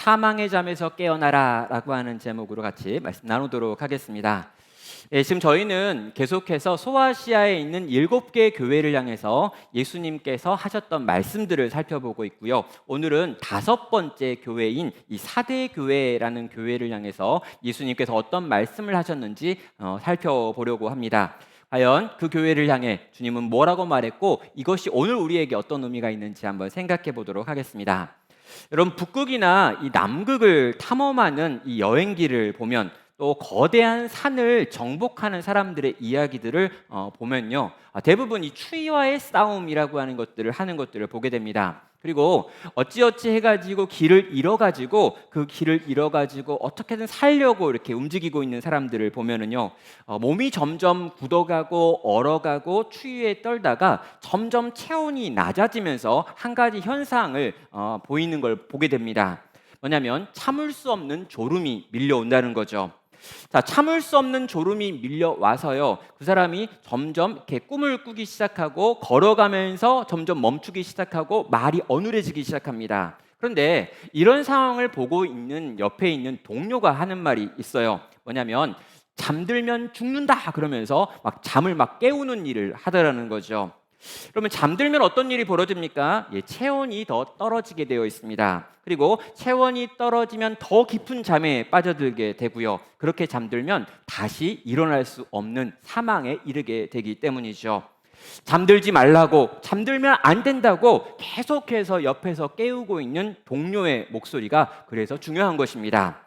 사망의 잠에서 깨어나라 라고 하는 제목으로 같이 말씀 나누도록 하겠습니다. 지금 저희는 계속해서 소아시아에 있는 7개의 교회를 향해서 예수님께서 하셨던 말씀들을 살펴보고 있고요. 오늘은 5번째 교회인 이 사대 교회라는 교회를 향해서 예수님께서 어떤 말씀을 하셨는지 살펴보려고 합니다. 과연 그 교회를 향해 주님은 뭐라고 말했고 이것이 오늘 우리에게 어떤 의미가 있는지 한번 생각해 보도록 하겠습니다. 여러분, 북극이나 이 남극을 탐험하는 이 여행기를 보면 또 거대한 산을 정복하는 사람들의 이야기들을 보면요, 대부분 이 추위와의 싸움이라고 하는 것들을 보게 됩니다. 그리고 어찌어찌 해가지고 그 길을 잃어가지고 어떻게든 살려고 이렇게 움직이고 있는 사람들을 보면은요, 몸이 점점 굳어가고 얼어가고 추위에 떨다가 점점 체온이 낮아지면서 한 가지 현상을 보이는 걸 보게 됩니다. 뭐냐면 참을 수 없는 졸음이 밀려온다는 거죠. 자, 참을 수 없는 졸음이 밀려와서요, 그 사람이 점점 이렇게 꿈을 꾸기 시작하고 걸어가면서 점점 멈추기 시작하고 말이 어눌해지기 시작합니다. 그런데 이런 상황을 보고 있는 옆에 있는 동료가 하는 말이 있어요. 뭐냐면 잠들면 죽는다 그러면서 막 잠을 깨우는 일을 하더라는 거죠. 그러면 잠들면 어떤 일이 벌어집니까? 체온이 더 떨어지게 되어 있습니다. 그리고 체온이 떨어지면 더 깊은 잠에 빠져들게 되고요. 그렇게 잠들면 다시 일어날 수 없는 사망에 이르게 되기 때문이죠. 잠들지 말라고, 잠들면 안 된다고 계속해서 옆에서 깨우고 있는 동료의 목소리가 그래서 중요한 것입니다.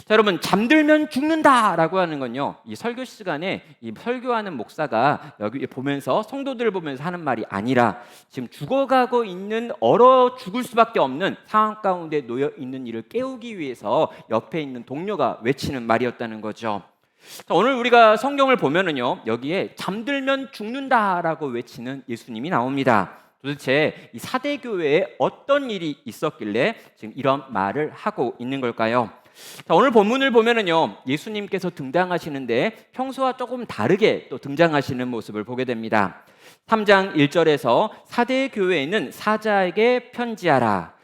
자, 여러분, 잠들면 죽는다라고 하는 건요, 이 설교 시간에 이 설교하는 목사가 여기 보면서 성도들을 보면서 하는 말이 아니라 지금 죽어가고 있는, 얼어 죽을 수밖에 없는 상황 가운데 놓여 있는 이를 깨우기 위해서 옆에 있는 동료가 외치는 말이었다는 거죠. 자, 오늘 우리가 성경을 보면은요, 여기에 잠들면 죽는다라고 외치는 예수님이 나옵니다. 도대체 이 사대 교회에 어떤 일이 있었길래 지금 이런 말을 하고 있는 걸까요? 자, 오늘 본문을 보면은요, 예수님께서 등장하시는데 평소와 조금 다르게 또 등장하시는 모습을 보게 됩니다. 3장 1절에서 사대 교회에는 사자에게 편지하라.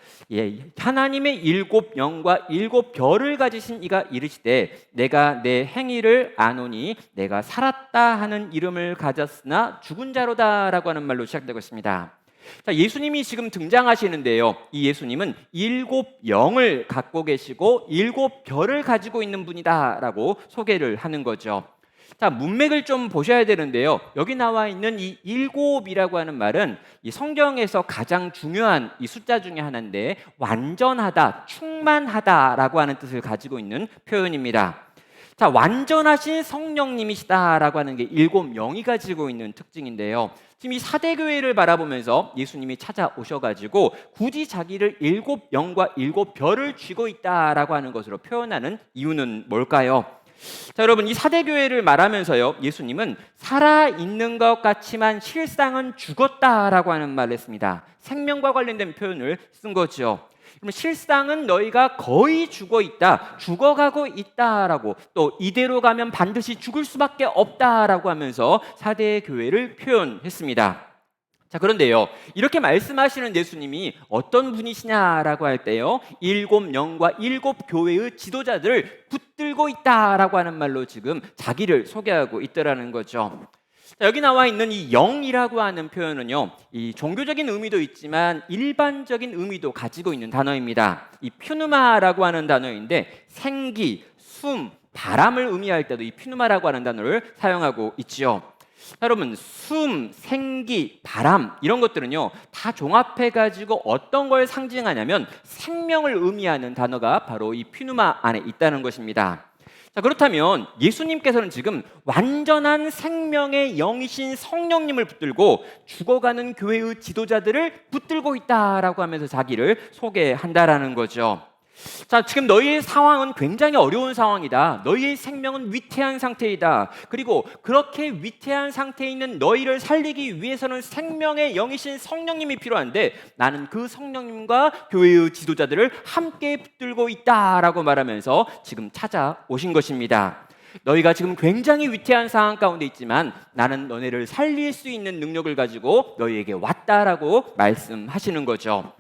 하나님의 7영과 7별을 가지신 이가 이르시되 내가 내 행위를 아노니 내가 살았다 하는 이름을 가졌으나 죽은 자로다 라고 하는 말로 시작되고 있습니다. 자, 예수님이 지금 등장하시는데요, 이 예수님은 7영을 갖고 계시고 7별을 가지고 있는 분이다 라고 소개를 하는 거죠. 자, 문맥을 좀 보셔야 되는데요, 여기 나와 있는 이 7이라고 하는 말은 이 성경에서 가장 중요한 이 숫자 중에 하나인데 완전하다, 충만하다라고 하는 뜻을 가지고 있는 표현입니다. 자, 완전하신 성령님이시다라고 하는 게 7영이 가지고 있는 특징인데요, 지금 이 사대교회를 바라보면서 예수님이 찾아오셔가지고 굳이 자기를 7영과 7별을 쥐고 있다라고 하는 것으로 표현하는 이유는 뭘까요? 자, 여러분, 이 사대교회를 말하면서요, 예수님은 살아있는 것 같지만 실상은 죽었다라고 하는 말을 했습니다. 생명과 관련된 표현을 쓴 거죠. 그럼 실상은 너희가 거의 죽어 있다, 죽어가고 있다라고, 또 이대로 가면 반드시 죽을 수밖에 없다라고 하면서 사대 교회를 표현했습니다. 자, 그런데요, 이렇게 말씀하시는 예수님이 어떤 분이시냐라고 할 때요, 7영과 7교회의 지도자들을 붙들고 있다라고 하는 말로 지금 자기를 소개하고 있더라는 거죠. 자, 여기 나와 있는 이 영이라고 하는 표현은요, 이 종교적인 의미도 있지만 일반적인 의미도 가지고 있는 단어입니다. 이 퓨누마라고 하는 단어인데 생기, 숨, 바람을 의미할 때도 이 퓨누마라고 하는 단어를 사용하고 있지요. 자, 여러분, 숨, 생기, 바람 이런 것들은요, 다 종합해가지고 어떤 걸 상징하냐면 생명을 의미하는 단어가 바로 이 퓨누마 안에 있다는 것입니다. 자, 그렇다면 예수님께서는 지금 완전한 생명의 영이신 성령님을 붙들고 죽어가는 교회의 지도자들을 붙들고 있다라고 하면서 자기를 소개한다라는 거죠. 자, 지금 너희의 상황은 굉장히 어려운 상황이다. 너희의 생명은 위태한 상태이다. 그리고 그렇게 위태한 상태에 있는 너희를 살리기 위해서는 생명의 영이신 성령님이 필요한데 나는 그 성령님과 교회의 지도자들을 함께 붙들고 있다라고 말하면서 지금 찾아오신 것입니다. 너희가 지금 굉장히 위태한 상황 가운데 있지만 나는 너네를 살릴 수 있는 능력을 가지고 너희에게 왔다라고 말씀하시는 거죠.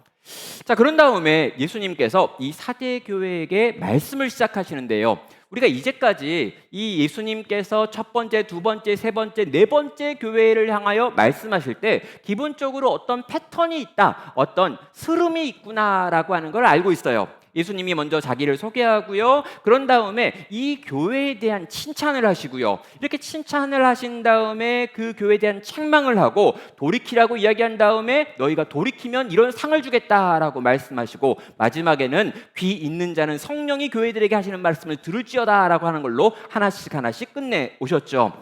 자, 그런 다음에 예수님께서 이 사대 교회에게 말씀을 시작하시는데요. 우리가 이제까지 이 예수님께서 첫 번째, 두 번째, 세 번째, 네 번째 교회를 향하여 말씀하실 때 기본적으로 어떤 패턴이 있다, 어떤 흐름이 있구나라고 하는 걸 알고 있어요. 예수님이 먼저 자기를 소개하고요. 그런 다음에 이 교회에 대한 칭찬을 하시고요. 이렇게 칭찬을 하신 다음에 그 교회에 대한 책망을 하고 돌이키라고 이야기한 다음에 너희가 돌이키면 이런 상을 주겠다라고 말씀하시고 마지막에는 귀 있는 자는 성령이 교회들에게 하시는 말씀을 들을지어다라고 하는 걸로 하나씩 하나씩 끝내 오셨죠.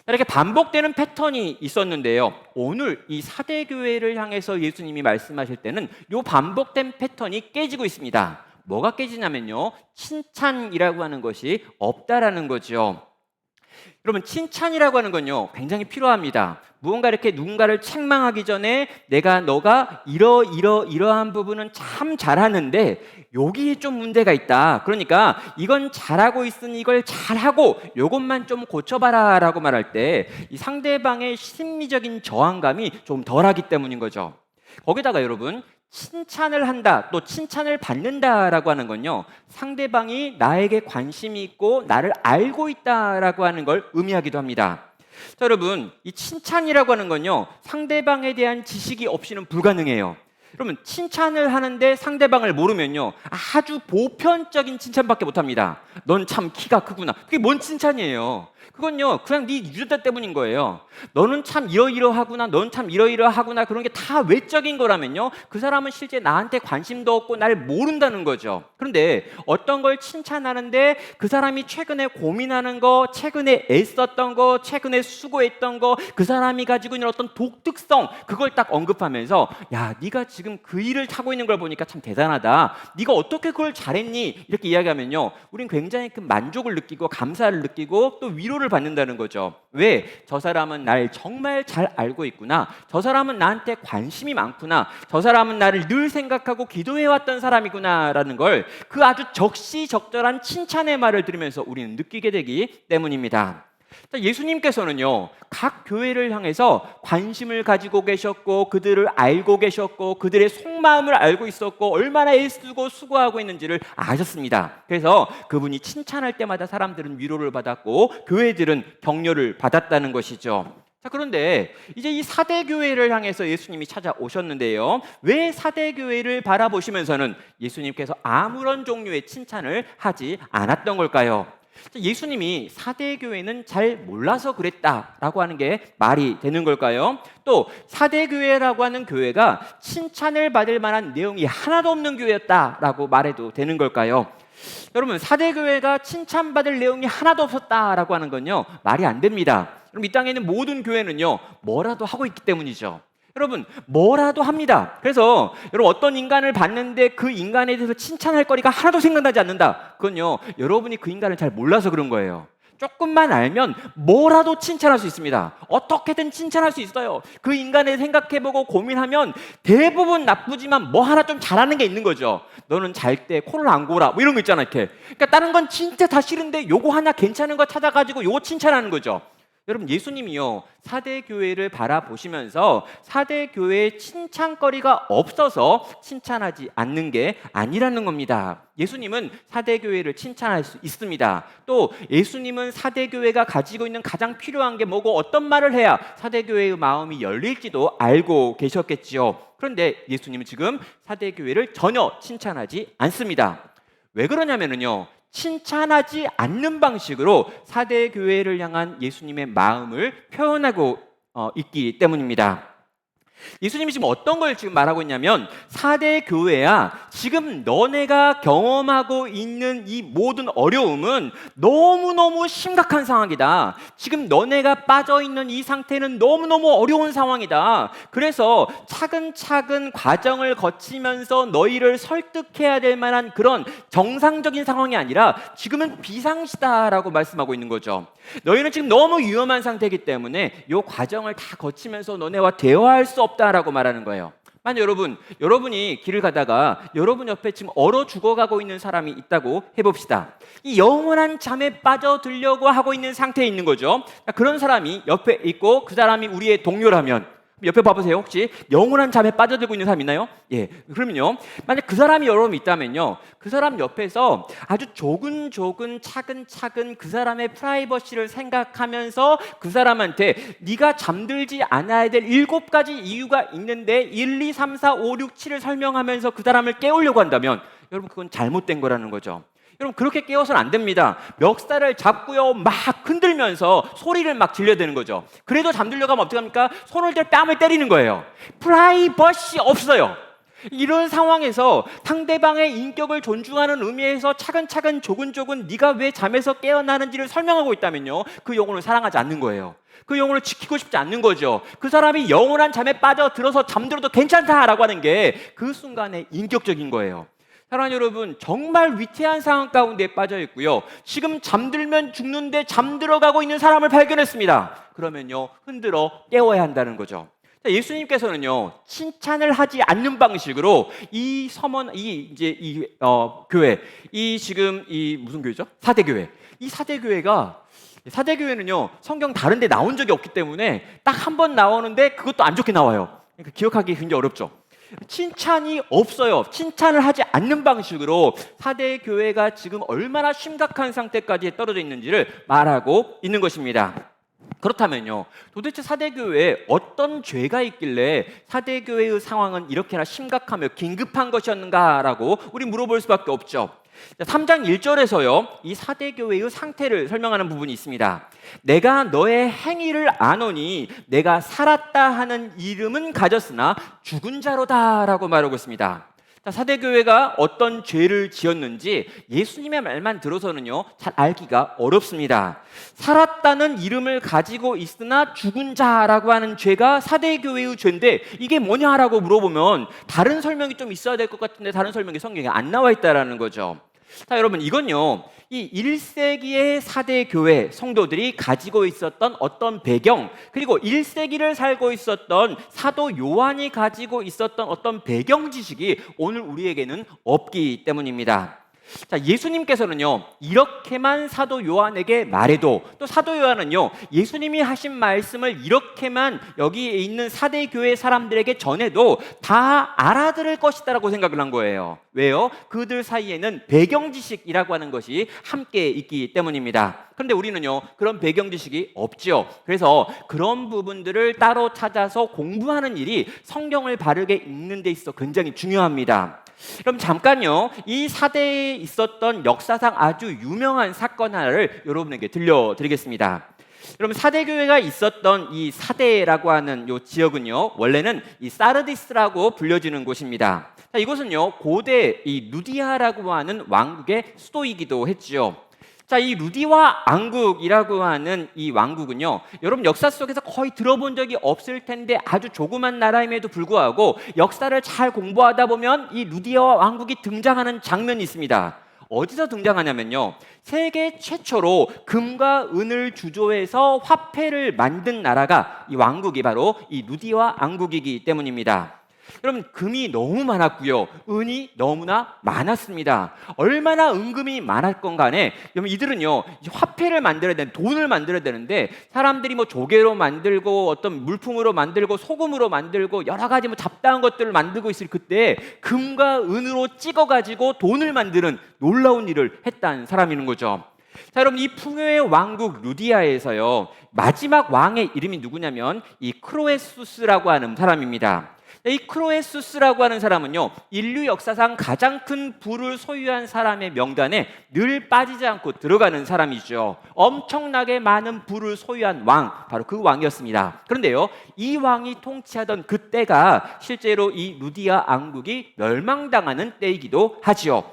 이렇게 반복되는 패턴이 있었는데요. 오늘 이 사대 교회를 향해서 예수님이 말씀하실 때는 이 반복된 패턴이 깨지고 있습니다. 뭐가 깨지냐면요, 칭찬이라고 하는 것이 없다라는 거죠. 여러분, 칭찬이라고 하는 건요 굉장히 필요합니다. 무언가 이렇게 누군가를 책망하기 전에 너가 이러한 부분은 참 잘하는데 여기에 좀 문제가 있다. 그러니까 이건 잘하고 있으니 이걸 잘하고 요것만 좀 고쳐봐라 라고 말할 때 이 상대방의 심리적인 저항감이 좀 덜하기 때문인 거죠. 거기다가 여러분, 칭찬을 한다, 또 칭찬을 받는다라고 하는 건요 상대방이 나에게 관심이 있고 나를 알고 있다라고 하는 걸 의미하기도 합니다. 자, 여러분, 이 칭찬이라고 하는 건요 상대방에 대한 지식이 없이는 불가능해요. 여러분, 칭찬을 하는데 상대방을 모르면요 아주 보편적인 칭찬밖에 못합니다. 넌 참 키가 크구나. 그게 뭔 칭찬이에요? 그건요 그냥 네 유전자 때문인 거예요. 너는 참 이러이러하구나, 넌 참 이러이러하구나, 그런 게 다 외적인 거라면요 그 사람은 실제 나한테 관심도 없고 날 모른다는 거죠. 그런데 어떤 걸 칭찬하는데 그 사람이 최근에 고민하는 거, 최근에 애썼던 거, 최근에 수고했던 거, 그 사람이 가지고 있는 어떤 독특성, 그걸 딱 언급하면서 야, 네가 지금 그 일을 하고 있는 걸 보니까 참 대단하다, 네가 어떻게 그걸 잘했니, 이렇게 이야기하면요 우린 굉장히 큰 만족을 느끼고 감사를 느끼고 또 위로를 받는다는 거죠. 왜? 저 사람은 날 정말 잘 알고 있구나, 저 사람은 나한테 관심이 많구나, 저 사람은 나를 늘 생각하고 기도해왔던 사람이구나 라는 걸 그 아주 적시적절한 칭찬의 말을 들으면서 우리는 느끼게 되기 때문입니다. 예수님께서는요 각 교회를 향해서 관심을 가지고 계셨고 그들을 알고 계셨고 그들의 속마음을 알고 있었고 얼마나 애쓰고 수고하고 있는지를 아셨습니다. 그래서 그분이 칭찬할 때마다 사람들은 위로를 받았고 교회들은 격려를 받았다는 것이죠. 자, 그런데 이제 이 사대 교회를 향해서 예수님이 찾아오셨는데요, 왜 사대 교회를 바라보시면서는 예수님께서 아무런 종류의 칭찬을 하지 않았던 걸까요? 예수님이 사대 교회는 잘 몰라서 그랬다라고 하는 게 말이 되는 걸까요? 또 사대 교회라고 하는 교회가 칭찬을 받을 만한 내용이 하나도 없는 교회였다라고 말해도 되는 걸까요? 여러분, 사대 교회가 칭찬받을 내용이 하나도 없었다라고 하는 건요 말이 안 됩니다. 그럼 이 땅에 있는 모든 교회는요 뭐라도 하고 있기 때문이죠. 여러분, 뭐라도 합니다. 그래서 여러분, 어떤 인간을 봤는데 그 인간에 대해서 칭찬할 거리가 하나도 생각나지 않는다, 그건요 여러분이 그 인간을 잘 몰라서 그런 거예요. 조금만 알면 뭐라도 칭찬할 수 있습니다. 어떻게든 칭찬할 수 있어요. 그 인간을 생각해보고 고민하면 대부분 나쁘지만 뭐 하나 좀 잘하는 게 있는 거죠. 너는 잘 때 코를 안 골아, 뭐 이런 거 있잖아 이렇게. 그러니까 다른 건 진짜 다 싫은데 요거 하나 괜찮은 거 찾아가지고 요거 칭찬하는 거죠. 여러분, 예수님이요 사대 교회를 바라보시면서 사대 교회에 칭찬거리가 없어서 칭찬하지 않는 게 아니라는 겁니다. 예수님은 사대 교회를 칭찬할 수 있습니다. 또 예수님은 사대 교회가 가지고 있는 가장 필요한 게 뭐고 어떤 말을 해야 사대 교회의 마음이 열릴지도 알고 계셨겠지요. 그런데 예수님은 지금 사대 교회를 전혀 칭찬하지 않습니다. 왜 그러냐면요 칭찬하지 않는 방식으로 사대 교회를 향한 예수님의 마음을 표현하고 있기 때문입니다. 예수님이 지금 어떤 걸 지금 말하고 있냐면 사대 교회야, 지금 너네가 경험하고 있는 이 모든 어려움은 너무너무 심각한 상황이다. 지금 너네가 빠져있는 이 상태는 너무너무 어려운 상황이다. 그래서 차근차근 과정을 거치면서 너희를 설득해야 될 만한 그런 정상적인 상황이 아니라 지금은 비상시다라고 말씀하고 있는 거죠. 너희는 지금 너무 위험한 상태이기 때문에 이 과정을 다 거치면서 너네와 대화할 수 없다라고 말하는 거예요. 만약 여러분이 길을 가다가 여러분 옆에 지금 얼어 죽어가고 있는 사람이 있다고 해봅시다. 이 영원한 잠에 빠져들려고 하고 있는 상태에 있는 거죠. 그런 사람이 옆에 있고 그 사람이 우리의 동료라면 옆에 봐보세요. 혹시 영원한 잠에 빠져들고 있는 사람 있나요? 예, 그러면요. 만약 그 사람이 여러분 있다면요. 그 사람 옆에서 아주 조근조근 차근차근 그 사람의 프라이버시를 생각하면서 그 사람한테 네가 잠들지 않아야 될 7가지 이유가 있는데 1, 2, 3, 4, 5, 6, 7을 설명하면서 그 사람을 깨우려고 한다면 여러분 그건 잘못된 거라는 거죠. 여러분 그렇게 깨워서는 안 됩니다. 멱살을 잡고요 막 흔들면서 소리를 막 질러대는 거죠. 그래도 잠들려고 하면 어떡합니까? 손을 들 뺨을 때리는 거예요. 프라이버시 없어요. 이런 상황에서 상대방의 인격을 존중하는 의미에서 차근차근 조근조근 네가 왜 잠에서 깨어나는지를 설명하고 있다면요, 그 영혼을 사랑하지 않는 거예요. 그 영혼을 지키고 싶지 않는 거죠. 그 사람이 영원한 잠에 빠져들어서 잠들어도 괜찮다라고 하는 게 그 순간에 인격적인 거예요. 사랑하는 여러분, 정말 위태한 상황 가운데 빠져 있고요, 지금 잠들면 죽는데 잠들어가고 있는 사람을 발견했습니다. 그러면요 흔들어 깨워야 한다는 거죠. 예수님께서는요 칭찬을 하지 않는 방식으로 이 서먼 교회, 지금 무슨 교회죠? 사대교회. 이 사대교회는요 성경 다른데 나온 적이 없기 때문에 딱 한 번 나오는데 그것도 안 좋게 나와요. 그러니까 기억하기 굉장히 어렵죠. 칭찬이 없어요. 칭찬을 하지 않는 방식으로 사대교회가 지금 얼마나 심각한 상태까지 떨어져 있는지를 말하고 있는 것입니다. 그렇다면요, 도대체 사대교회에 어떤 죄가 있길래 사대교회의 상황은 이렇게나 심각하며 긴급한 것이었는가라고 우리 물어볼 수밖에 없죠. 3장 1절에서요 이 사대교회의 상태를 설명하는 부분이 있습니다. 내가 너의 행위를 아노니 내가 살았다 하는 이름은 가졌으나 죽은 자로다 라고 말하고 있습니다. 사대교회가 어떤 죄를 지었는지 예수님의 말만 들어서는요 잘 알기가 어렵습니다. 살았다는 이름을 가지고 있으나 죽은 자라고 하는 죄가 사대교회의 죄인데 이게 뭐냐라고 물어보면 다른 설명이 좀 있어야 될 것 같은데 다른 설명이 성경에 안 나와 있다라는 거죠. 자, 여러분 이건요 이 1세기의 사대교회 성도들이 가지고 있었던 어떤 배경, 그리고 1세기를 살고 있었던 사도 요한이 가지고 있었던 어떤 배경 지식이 오늘 우리에게는 없기 때문입니다. 자, 예수님께서는요 이렇게만 사도 요한에게 말해도, 또 사도 요한은요 예수님이 하신 말씀을 이렇게만 여기에 있는 사대교회 사람들에게 전해도 다 알아들을 것이다라고 생각을 한 거예요. 왜요? 그들 사이에는 배경 지식이라고 하는 것이 함께 있기 때문입니다. 그런데 우리는요 그런 배경 지식이 없죠. 그래서 그런 부분들을 따로 찾아서 공부하는 일이 성경을 바르게 읽는 데 있어 굉장히 중요합니다. 그럼 잠깐요 이 사대에 있었던 역사상 아주 유명한 사건 하나를 여러분에게 들려드리겠습니다. 여러분 사대교회가 있었던 이 사대라고 하는 이 지역은요 원래는 이 사르디스라고 불려지는 곳입니다. 자, 이곳은요 고대 이 루디아라고 하는 왕국의 수도이기도 했죠. 자, 이 루디와 왕국이라고 하는 이 왕국은요 여러분 역사 속에서 거의 들어본 적이 없을 텐데 아주 조그만 나라임에도 불구하고 역사를 잘 공부하다 보면 이 루디아와 왕국이 등장하는 장면이 있습니다. 어디서 등장하냐면요 세계 최초로 금과 은을 주조해서 화폐를 만든 나라가 이 왕국이 바로 이 루디아 왕국이기 때문입니다. 여러분 금이 너무 많았고요 은이 너무나 많았습니다. 얼마나 은금이 많았건 간에 여러분 이들은요 화폐를 만들어야 되는, 돈을 만들어야 되는데 사람들이 뭐 조개로 만들고 어떤 물품으로 만들고 소금으로 만들고 여러 가지 뭐 잡다한 것들을 만들고 있을 그때 금과 은으로 찍어가지고 돈을 만드는 놀라운 일을 했다는 사람이는 거죠. 자, 여러분 이 풍요의 왕국 루디아에서요 마지막 왕의 이름이 누구냐면 이 크로에수스라고 하는 사람입니다. 이 크로에수스라고 하는 사람은요 인류 역사상 가장 큰 부를 소유한 사람의 명단에 늘 빠지지 않고 들어가는 사람이죠. 엄청나게 많은 부를 소유한 왕, 바로 그 왕이었습니다. 그런데요 이 왕이 통치하던 그때가 실제로 이 루디아 왕국이 멸망당하는 때이기도 하지요.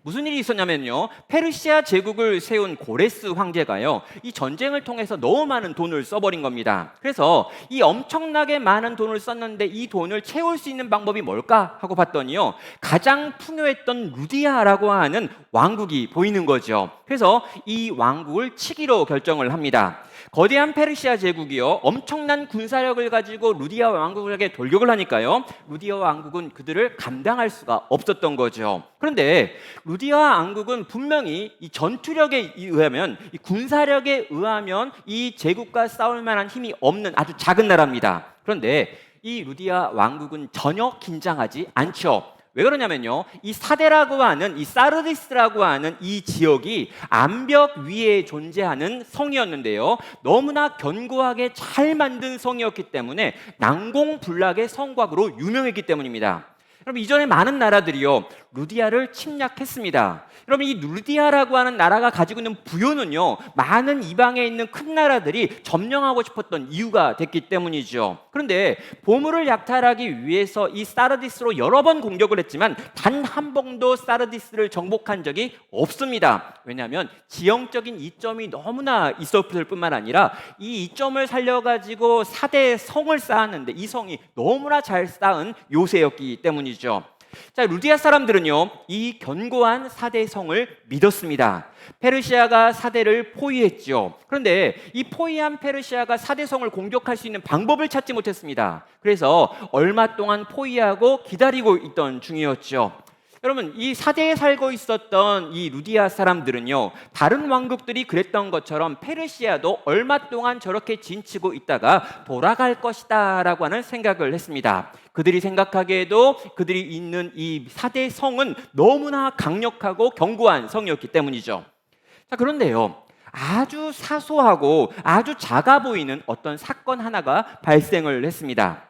무슨 일이 있었냐면요 페르시아 제국을 세운 고레스 황제가요 이 전쟁을 통해서 너무 많은 돈을 써버린 겁니다. 그래서 이 엄청나게 많은 돈을 썼는데 이 돈을 채울 수 있는 방법이 뭘까 하고 봤더니요 가장 풍요했던 루디아라고 하는 왕국이 보이는 거죠. 그래서 이 왕국을 치기로 결정을 합니다. 거대한 페르시아 제국이요 엄청난 군사력을 가지고 루디아 왕국에게 돌격을 하니까요 루디아 왕국은 그들을 감당할 수가 없었던 거죠. 그런데 루디아 왕국은 분명히 이 전투력에 의하면, 이 군사력에 의하면 이 제국과 싸울 만한 힘이 없는 아주 작은 나라입니다. 그런데 이 루디아 왕국은 전혀 긴장하지 않죠. 왜 그러냐면요, 이 사데라고 하는, 이 사르디스라고 하는 이 지역이 암벽 위에 존재하는 성이었는데요, 너무나 견고하게 잘 만든 성이었기 때문에 난공불락의 성곽으로 유명했기 때문입니다. 여러분, 이전에 많은 나라들이요 루디아를 침략했습니다. 여러분, 이 루디아라고 하는 나라가 가지고 있는 부요는요, 많은 이방에 있는 큰 나라들이 점령하고 싶었던 이유가 됐기 때문이죠. 그런데 보물을 약탈하기 위해서 이 사르디스로 여러 번 공격을 했지만 단 한 번도 사르디스를 정복한 적이 없습니다. 왜냐하면 지형적인 이점이 너무나 있었을 뿐만 아니라 이 이점을 살려가지고 4대 성을 쌓았는데 이 성이 너무나 잘 쌓은 요새였기 때문이죠. 자, 루디아 사람들은요, 이 견고한 4대 성을 믿었습니다. 페르시아가 4대를 포위했죠. 그런데 이 포위한 페르시아가 4대 성을 공격할 수 있는 방법을 찾지 못했습니다. 그래서 얼마 동안 포위하고 기다리고 있던 중이었죠. 여러분, 이 4대에 살고 있었던 이 루디아 사람들은요, 다른 왕국들이 그랬던 것처럼 페르시아도 얼마 동안 저렇게 진치고 있다가 돌아갈 것이다 라고 하는 생각을 했습니다. 그들이 생각하기에도 그들이 있는 이 4대 성은 너무나 강력하고 견고한 성이었기 때문이죠. 자, 그런데요, 아주 사소하고 아주 작아 보이는 어떤 사건 하나가 발생을 했습니다.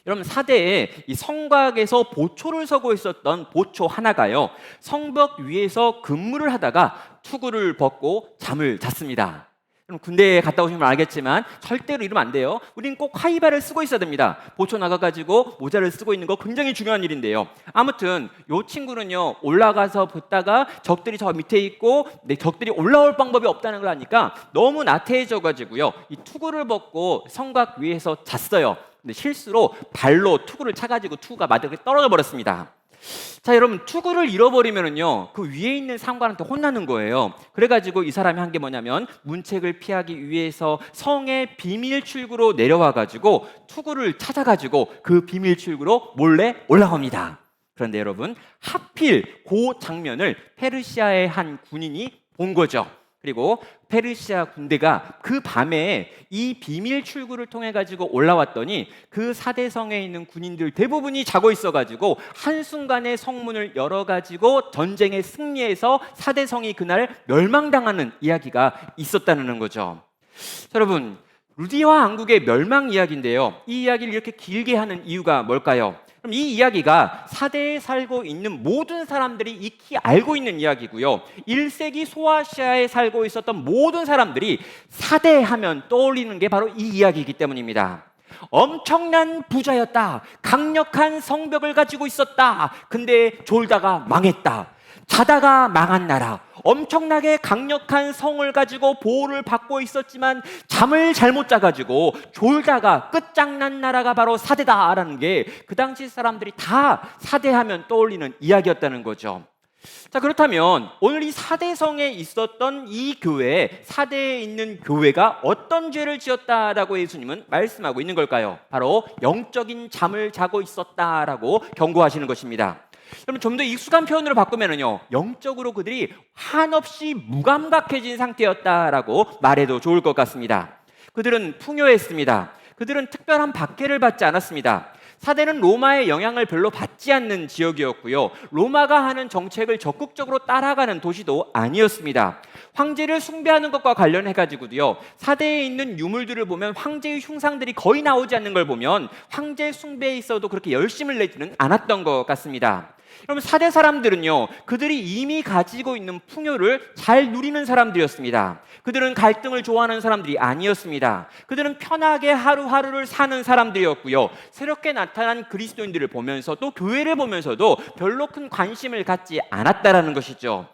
여러분, 4대에 이 성곽에서 보초를 서고 있었던 보초 하나가요, 성벽 위에서 근무를 하다가 투구를 벗고 잠을 잤습니다. 여러분, 군대에 갔다 오시면 알겠지만 절대로 이러면 안 돼요. 우린 꼭 하이바를 쓰고 있어야 됩니다. 보초 나가가지고 모자를 쓰고 있는 거 굉장히 중요한 일인데요. 아무튼 이 친구는요, 올라가서 보다가 적들이 저 밑에 있고 적들이 올라올 방법이 없다는 걸 아니까 너무 나태해져가지고요, 이 투구를 벗고 성곽 위에서 잤어요. 근데 실수로 발로 투구를 차가지고 투구가 마당에 떨어져 버렸습니다. 자, 여러분, 투구를 잃어버리면은요, 그 위에 있는 상관한테 혼나는 거예요. 그래가지고 이 사람이 한 게 뭐냐면 문책을 피하기 위해서 성의 비밀 출구로 내려와가지고 투구를 찾아가지고 그 비밀 출구로 몰래 올라갑니다. 그런데 여러분, 하필 그 장면을 페르시아의 한 군인이 본 거죠. 그리고 페르시아 군대가 그 밤에 이 비밀 출구를 통해 가지고 올라왔더니 그 4대 성에 있는 군인들 대부분이 자고 있어가지고 한순간에 성문을 열어가지고 전쟁에 승리해서 4대 성이 그날 멸망당하는 이야기가 있었다는 거죠. 자, 여러분, 루디아 왕국의 멸망 이야기인데요, 이 이야기를 이렇게 길게 하는 이유가 뭘까요? 그럼 이 이야기가 4대에 살고 있는 모든 사람들이 익히 알고 있는 이야기고요, 1세기 소아시아에 살고 있었던 모든 사람들이 4대 하면 떠올리는 게 바로 이 이야기이기 때문입니다. 엄청난 부자였다. 강력한 성벽을 가지고 있었다. 근데 졸다가 망했다. 자다가 망한 나라. 엄청나게 강력한 성을 가지고 보호를 받고 있었지만 잠을 잘못 자가지고 졸다가 끝장난 나라가 바로 4대다라는 게 그 당시 사람들이 다 4대 하면 떠올리는 이야기였다는 거죠. 자, 그렇다면 오늘 이 4대 성에 있었던 이 교회, 4대에 있는 교회가 어떤 죄를 지었다라고 예수님은 말씀하고 있는 걸까요? 바로 영적인 잠을 자고 있었다라고 경고하시는 것입니다. 여러분, 좀 더 익숙한 표현으로 바꾸면요, 영적으로 그들이 한없이 무감각해진 상태였다라고 말해도 좋을 것 같습니다. 그들은 풍요했습니다. 그들은 특별한 박해를 받지 않았습니다. 4대는 로마의 영향을 별로 받지 않는 지역이었고요, 로마가 하는 정책을 적극적으로 따라가는 도시도 아니었습니다. 황제를 숭배하는 것과 관련해가지고도요, 4대에 있는 유물들을 보면 황제의 흉상들이 거의 나오지 않는 걸 보면 황제 숭배에 있어도 그렇게 열심을 내지는 않았던 것 같습니다. 여러분, 4대 사람들은요, 그들이 이미 가지고 있는 풍요를 잘 누리는 사람들이었습니다. 그들은 갈등을 좋아하는 사람들이 아니었습니다. 그들은 편하게 하루하루를 사는 사람들이었고요, 새롭게 나타난 그리스도인들을 보면서 또 교회를 보면서도 별로 큰 관심을 갖지 않았다라는 것이죠.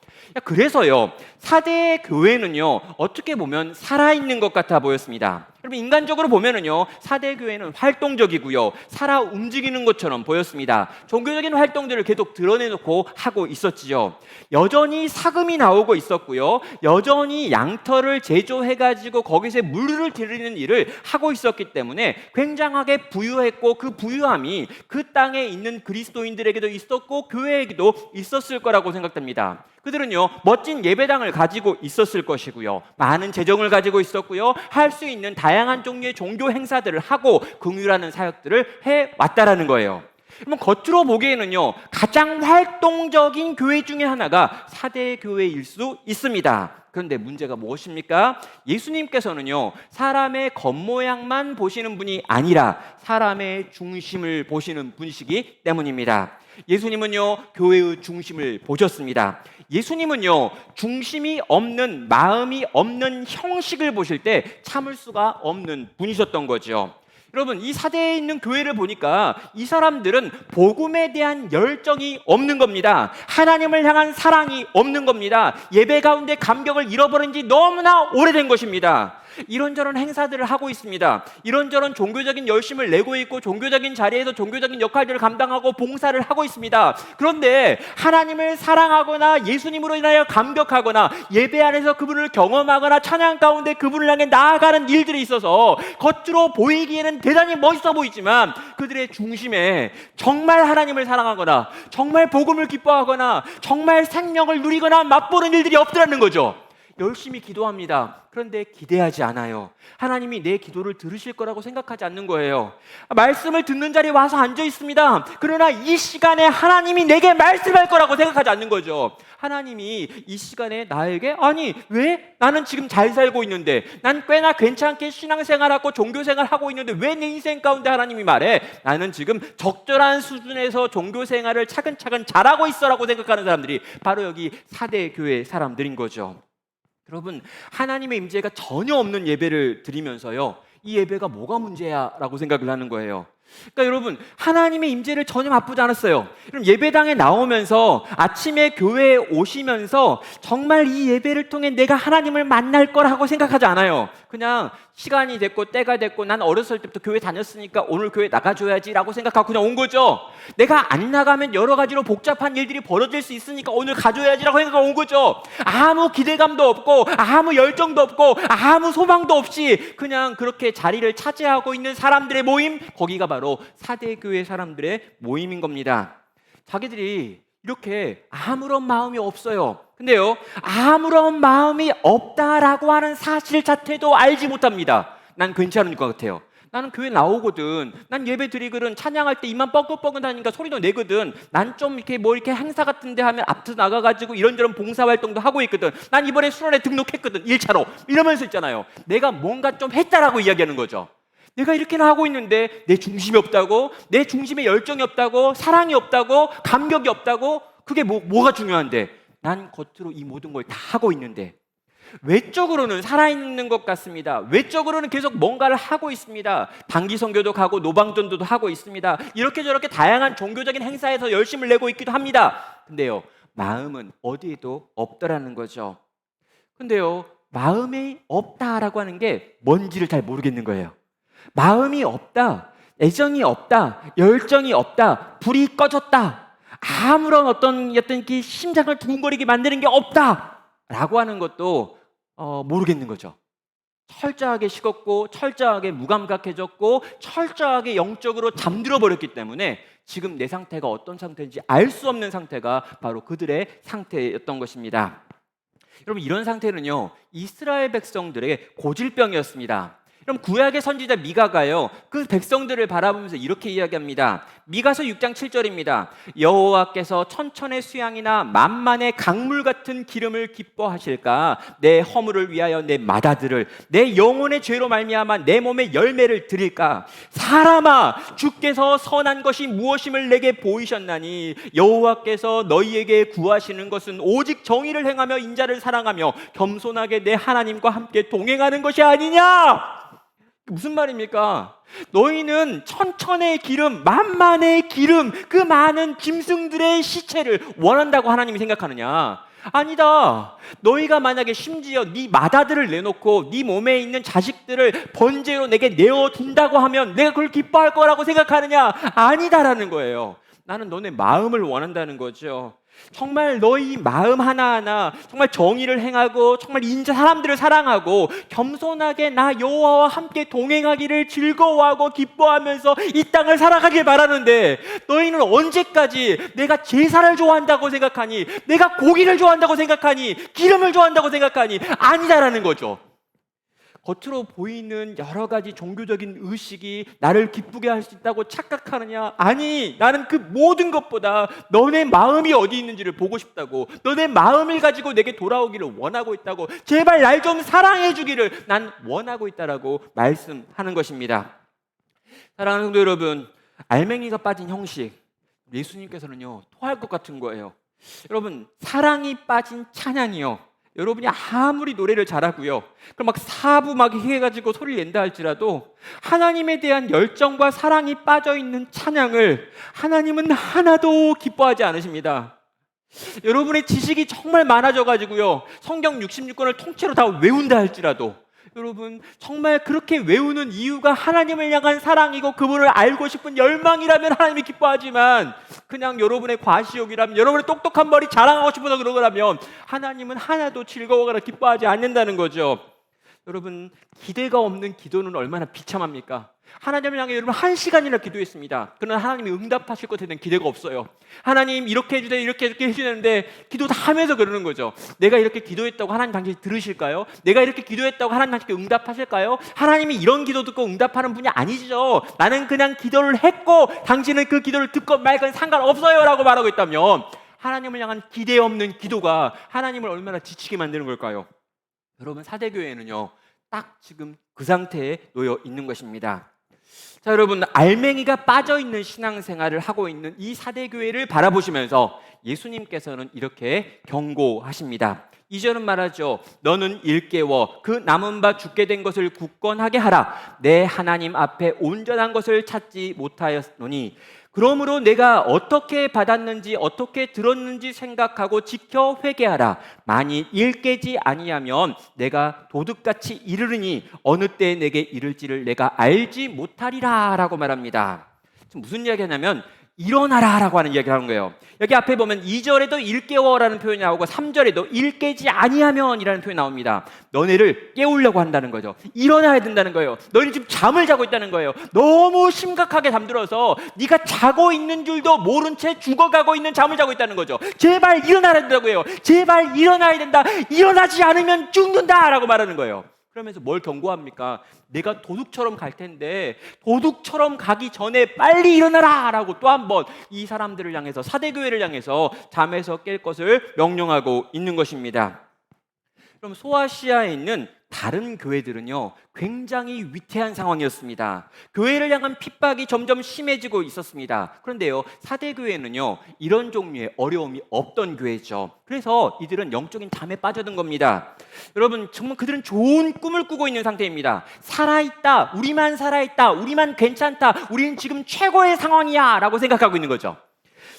그래서요, 4대 교회는요, 어떻게 보면 살아있는 것 같아 보였습니다. 여러분, 인간적으로 보면은요, 4대 교회는 활동적이고요, 살아 움직이는 것처럼 보였습니다. 종교적인 활동들을 계속 드러내놓고 하고 있었지요. 여전히 사금이 나오고 있었고요, 여전히 양터를 제조해가지고 거기서 물을 들이는 일을 하고 있었기 때문에 굉장하게 부유했고, 그 부유함이 그 땅에 있는 그리스도인들에게도 있었고 교회에게도 있었을 거라고 생각됩니다. 그들은요, 멋진 예배당을 가지고 있었을 것이고요, 많은 재정을 가지고 있었고요, 할 수 있는 다양한 종류의 종교 행사들을 하고 긍휼하는 사역들을 해왔다라는 거예요. 그러면 겉으로 보기에는요, 가장 활동적인 교회 중에 하나가 사대 교회일 수 있습니다. 그런데 문제가 무엇입니까? 예수님께서는요, 사람의 겉모양만 보시는 분이 아니라 사람의 중심을 보시는 분이시기 때문입니다. 예수님은요, 교회의 중심을 보셨습니다. 예수님은요, 중심이 없는, 마음이 없는 형식을 보실 때 참을 수가 없는 분이셨던 거죠. 여러분, 이 사대에 있는 교회를 보니까 이 사람들은 복음에 대한 열정이 없는 겁니다. 하나님을 향한 사랑이 없는 겁니다. 예배 가운데 감격을 잃어버린 지 너무나 오래된 것입니다. 이런저런 행사들을 하고 있습니다. 이런저런 종교적인 열심을 내고 있고 종교적인 자리에서 종교적인 역할들을 감당하고 봉사를 하고 있습니다. 그런데 하나님을 사랑하거나 예수님으로 인하여 감격하거나 예배 안에서 그분을 경험하거나 찬양 가운데 그분을 향해 나아가는 일들이 있어서 겉으로 보이기에는 대단히 멋있어 보이지만 그들의 중심에 정말 하나님을 사랑하거나 정말 복음을 기뻐하거나 정말 생명을 누리거나 맛보는 일들이 없더라는 거죠. 열심히 기도합니다. 그런데 기대하지 않아요. 하나님이 내 기도를 들으실 거라고 생각하지 않는 거예요. 말씀을 듣는 자리에 와서 앉아 있습니다. 그러나 이 시간에 하나님이 내게 말씀할 거라고 생각하지 않는 거죠. 하나님이 이 시간에 나에게 아니 왜? 나는 지금 잘 살고 있는데, 난 꽤나 괜찮게 신앙생활하고 종교생활하고 있는데 왜 내 인생 가운데 하나님이 말해? 나는 지금 적절한 수준에서 종교생활을 차근차근 잘하고 있어라고 생각하는 사람들이 바로 여기 사대 교회 사람들인 거죠. 여러분, 하나님의 임재가 전혀 없는 예배를 드리면서요, 이 예배가 뭐가 문제야? 라고 생각을 하는 거예요. 그러니까 여러분, 하나님의 임재를 전혀 맛보지 않았어요. 그럼 예배당에 나오면서 아침에 교회에 오시면서 정말 이 예배를 통해 내가 하나님을 만날 거라고 생각하지 않아요. 그냥 시간이 됐고 때가 됐고 난 어렸을 때부터 교회 다녔으니까 오늘 교회 나가줘야지 라고 생각하고 그냥 온 거죠. 내가 안 나가면 여러 가지로 복잡한 일들이 벌어질 수 있으니까 오늘 가줘야지 라고 생각하고 온 거죠. 아무 기대감도 없고 아무 열정도 없고 아무 소망도 없이 그냥 그렇게 자리를 차지하고 있는 사람들의 모임, 거기가 바로 사대교회 사람들의 모임인 겁니다. 자기들이 이렇게 아무런 마음이 없어요. 근데요, 아무런 마음이 없다라고 하는 사실 자체도 알지 못합니다. 난 괜찮을 것 같아요. 나는 교회 나오거든. 난 예배 드리거든. 찬양할 때 입만 뻐근뻐근 하니까 소리도 내거든. 난 좀 이렇게 뭐 이렇게 행사 같은 데 하면 앞서 나가가지고 이런저런 봉사활동도 하고 있거든. 난 이번에 수련회 등록했거든. 1차로. 이러면서 있잖아요. 내가 뭔가 좀 했다라고 이야기하는 거죠. 내가 이렇게나 하고 있는데 내 중심이 없다고? 내 중심에 열정이 없다고? 사랑이 없다고? 감격이 없다고? 그게 뭐가 중요한데? 난 겉으로 이 모든 걸 다 하고 있는데 외적으로는 살아있는 것 같습니다. 외적으로는 계속 뭔가를 하고 있습니다. 단기 선교도 가고 노방전도도 하고 있습니다. 이렇게 저렇게 다양한 종교적인 행사에서 열심을 내고 있기도 합니다. 근데요, 마음은 어디에도 없더라는 거죠. 근데요, 마음이 없다라고 하는 게 뭔지를 잘 모르겠는 거예요. 마음이 없다, 애정이 없다, 열정이 없다, 불이 꺼졌다, 아무런 어떤 심장을 두근거리게 만드는 게 없다라고 하는 것도 모르겠는 거죠. 철저하게 식었고 철저하게 무감각해졌고 철저하게 영적으로 잠들어 버렸기 때문에 지금 내 상태가 어떤 상태인지 알 수 없는 상태가 바로 그들의 상태였던 것입니다. 여러분, 이런 상태는요, 이스라엘 백성들의 고질병이었습니다. 그럼 구약의 선지자 미가가요, 그 백성들을 바라보면서 이렇게 이야기합니다. 미가서 6장 7절입니다. 여호와께서 천천의 수양이나 만만의 강물 같은 기름을 기뻐하실까? 내 허물을 위하여 내 마다들을, 내 영혼의 죄로 말미암아 내 몸의 열매를 드릴까? 사람아, 주께서 선한 것이 무엇임을 내게 보이셨나니 여호와께서 너희에게 구하시는 것은 오직 정의를 행하며 인자를 사랑하며 겸손하게 내 하나님과 함께 동행하는 것이 아니냐? 무슨 말입니까? 너희는 천천의 기름, 만만의 기름, 그 많은 짐승들의 시체를 원한다고 하나님이 생각하느냐? 아니다. 너희가 만약에 심지어 네 마다들을 내놓고 네 몸에 있는 자식들을 번제로 내게 내어준다고 하면 내가 그걸 기뻐할 거라고 생각하느냐? 아니다라는 거예요. 나는 너네 마음을 원한다는 거죠. 정말 너희 마음 하나하나 정말 정의를 행하고 정말 인자 사람들을 사랑하고 겸손하게 나 여호와와 함께 동행하기를 즐거워하고 기뻐하면서 이 땅을 살아가길 바라는데 너희는 언제까지 내가 제사를 좋아한다고 생각하니, 내가 고기를 좋아한다고 생각하니, 기름을 좋아한다고 생각하니 아니다라는 거죠. 겉으로 보이는 여러 가지 종교적인 의식이 나를 기쁘게 할 수 있다고 착각하느냐? 아니, 나는 그 모든 것보다 너네 마음이 어디 있는지를 보고 싶다고, 너네 마음을 가지고 내게 돌아오기를 원하고 있다고, 제발 날 좀 사랑해 주기를 난 원하고 있다라고 말씀하는 것입니다. 사랑하는 성도 여러분, 알맹이가 빠진 형식, 예수님께서는요 토할 것 같은 거예요. 여러분, 사랑이 빠진 찬양이요, 여러분이 아무리 노래를 잘하고요, 그럼 막 사부 막 해가지고 소리를 낸다 할지라도 하나님에 대한 열정과 사랑이 빠져있는 찬양을 하나님은 하나도 기뻐하지 않으십니다. 여러분의 지식이 정말 많아져가지고요, 성경 66권을 통째로 다 외운다 할지라도 여러분 정말 그렇게 외우는 이유가 하나님을 향한 사랑이고 그분을 알고 싶은 열망이라면 하나님이 기뻐하지만, 그냥 여러분의 과시욕이라면, 여러분의 똑똑한 머리 자랑하고 싶어서 그런 거라면 하나님은 하나도 즐거워하거나 기뻐하지 않는다는 거죠. 여러분, 기대가 없는 기도는 얼마나 비참합니까? 하나님을 향해 여러분 1시간이나 기도했습니다. 그러나 하나님이 응답하실 것에 대한 기대가 없어요. 하나님 이렇게 해주세요, 이렇게 해주시는데 기도 다 하면서 그러는 거죠. 내가 이렇게 기도했다고 하나님 당신이 들으실까요? 내가 이렇게 기도했다고 하나님 당신께 응답하실까요? 하나님이 이런 기도 듣고 응답하는 분이 아니죠. 나는 그냥 기도를 했고 당신은 그 기도를 듣고 말건 상관없어요 라고 말하고 있다면, 하나님을 향한 기대 없는 기도가 하나님을 얼마나 지치게 만드는 걸까요? 여러분, 사대교회는요 딱 지금 그 상태에 놓여 있는 것입니다. 자, 여러분, 알맹이가 빠져있는 신앙생활을 하고 있는 이 사대교회를 바라보시면서 예수님께서는 이렇게 경고하십니다. 2절은 말하죠. 너는 일깨워 그 남은 바 죽게 된 것을 굳건하게 하라. 내 하나님 앞에 온전한 것을 찾지 못하였노니, 그러므로 내가 어떻게 받았는지 어떻게 들었는지 생각하고 지켜 회개하라. 만일 일깨지 아니하면 내가 도둑같이 이르르니 어느 때 내게 이를지를 내가 알지 못하리라 라고 말합니다. 지금 무슨 이야기 하냐면 일어나라 라고 하는 이야기를 하는 거예요. 여기 앞에 보면 2절에도 일깨워라는 표현이 나오고 3절에도 일깨지 아니하면 이라는 표현이 나옵니다. 너네를 깨우려고 한다는 거죠. 일어나야 된다는 거예요. 너희는 지금 잠을 자고 있다는 거예요. 너무 심각하게 잠들어서 네가 자고 있는 줄도 모른 채 죽어가고 있는 잠을 자고 있다는 거죠. 제발 일어나야 된다고 해요. 제발 일어나야 된다. 일어나지 않으면 죽는다 라고 말하는 거예요. 그러면서 뭘 경고합니까? 내가 도둑처럼 갈 텐데 도둑처럼 가기 전에 빨리 일어나라 라고 또 한 번 이 사람들을 향해서, 사대교회를 향해서 잠에서 깰 것을 명령하고 있는 것입니다. 그럼 소아시아에 있는 다른 교회들은요 굉장히 위태한 상황이었습니다. 교회를 향한 핍박이 점점 심해지고 있었습니다. 그런데요 사대교회는요 이런 종류의 어려움이 없던 교회죠. 그래서 이들은 영적인 잠에 빠져든 겁니다. 여러분, 정말 그들은 좋은 꿈을 꾸고 있는 상태입니다. 살아있다, 우리만 살아있다, 우리만 괜찮다, 우리는 지금 최고의 상황이야 라고 생각하고 있는 거죠.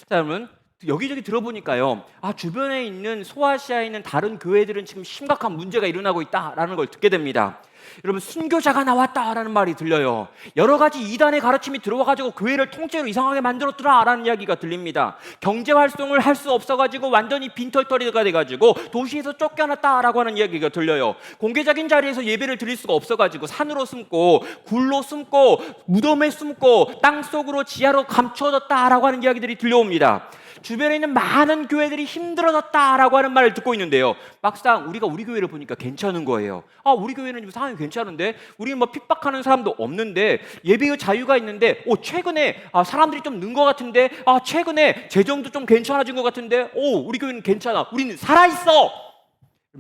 자, 여러분, 여기저기 들어보니까요, 주변에 있는 소아시아에 있는 다른 교회들은 지금 심각한 문제가 일어나고 있다라는 걸 듣게 됩니다. 여러분, 순교자가 나왔다라는 말이 들려요. 여러 가지 이단의 가르침이 들어와가지고 교회를 통째로 이상하게 만들었더라라는 이야기가 들립니다. 경제 활동을 할 수 없어가지고 완전히 빈털터리가 돼가지고 도시에서 쫓겨났다라고 하는 이야기가 들려요. 공개적인 자리에서 예배를 드릴 수가 없어가지고 산으로 숨고 굴로 숨고 무덤에 숨고 땅속으로 지하로 감춰졌다라고 하는 이야기들이 들려옵니다. 주변에 있는 많은 교회들이 힘들어졌다라고 하는 말을 듣고 있는데요, 막상 우리가 우리 교회를 보니까 괜찮은 거예요. 우리 교회는 지금 상황이 괜찮은데, 우리는 뭐 핍박하는 사람도 없는데, 예배의 자유가 있는데, 최근에 사람들이 좀 는 것 같은데, 최근에 재정도 좀 괜찮아진 것 같은데, 우리 교회는 괜찮아, 우리는 살아있어.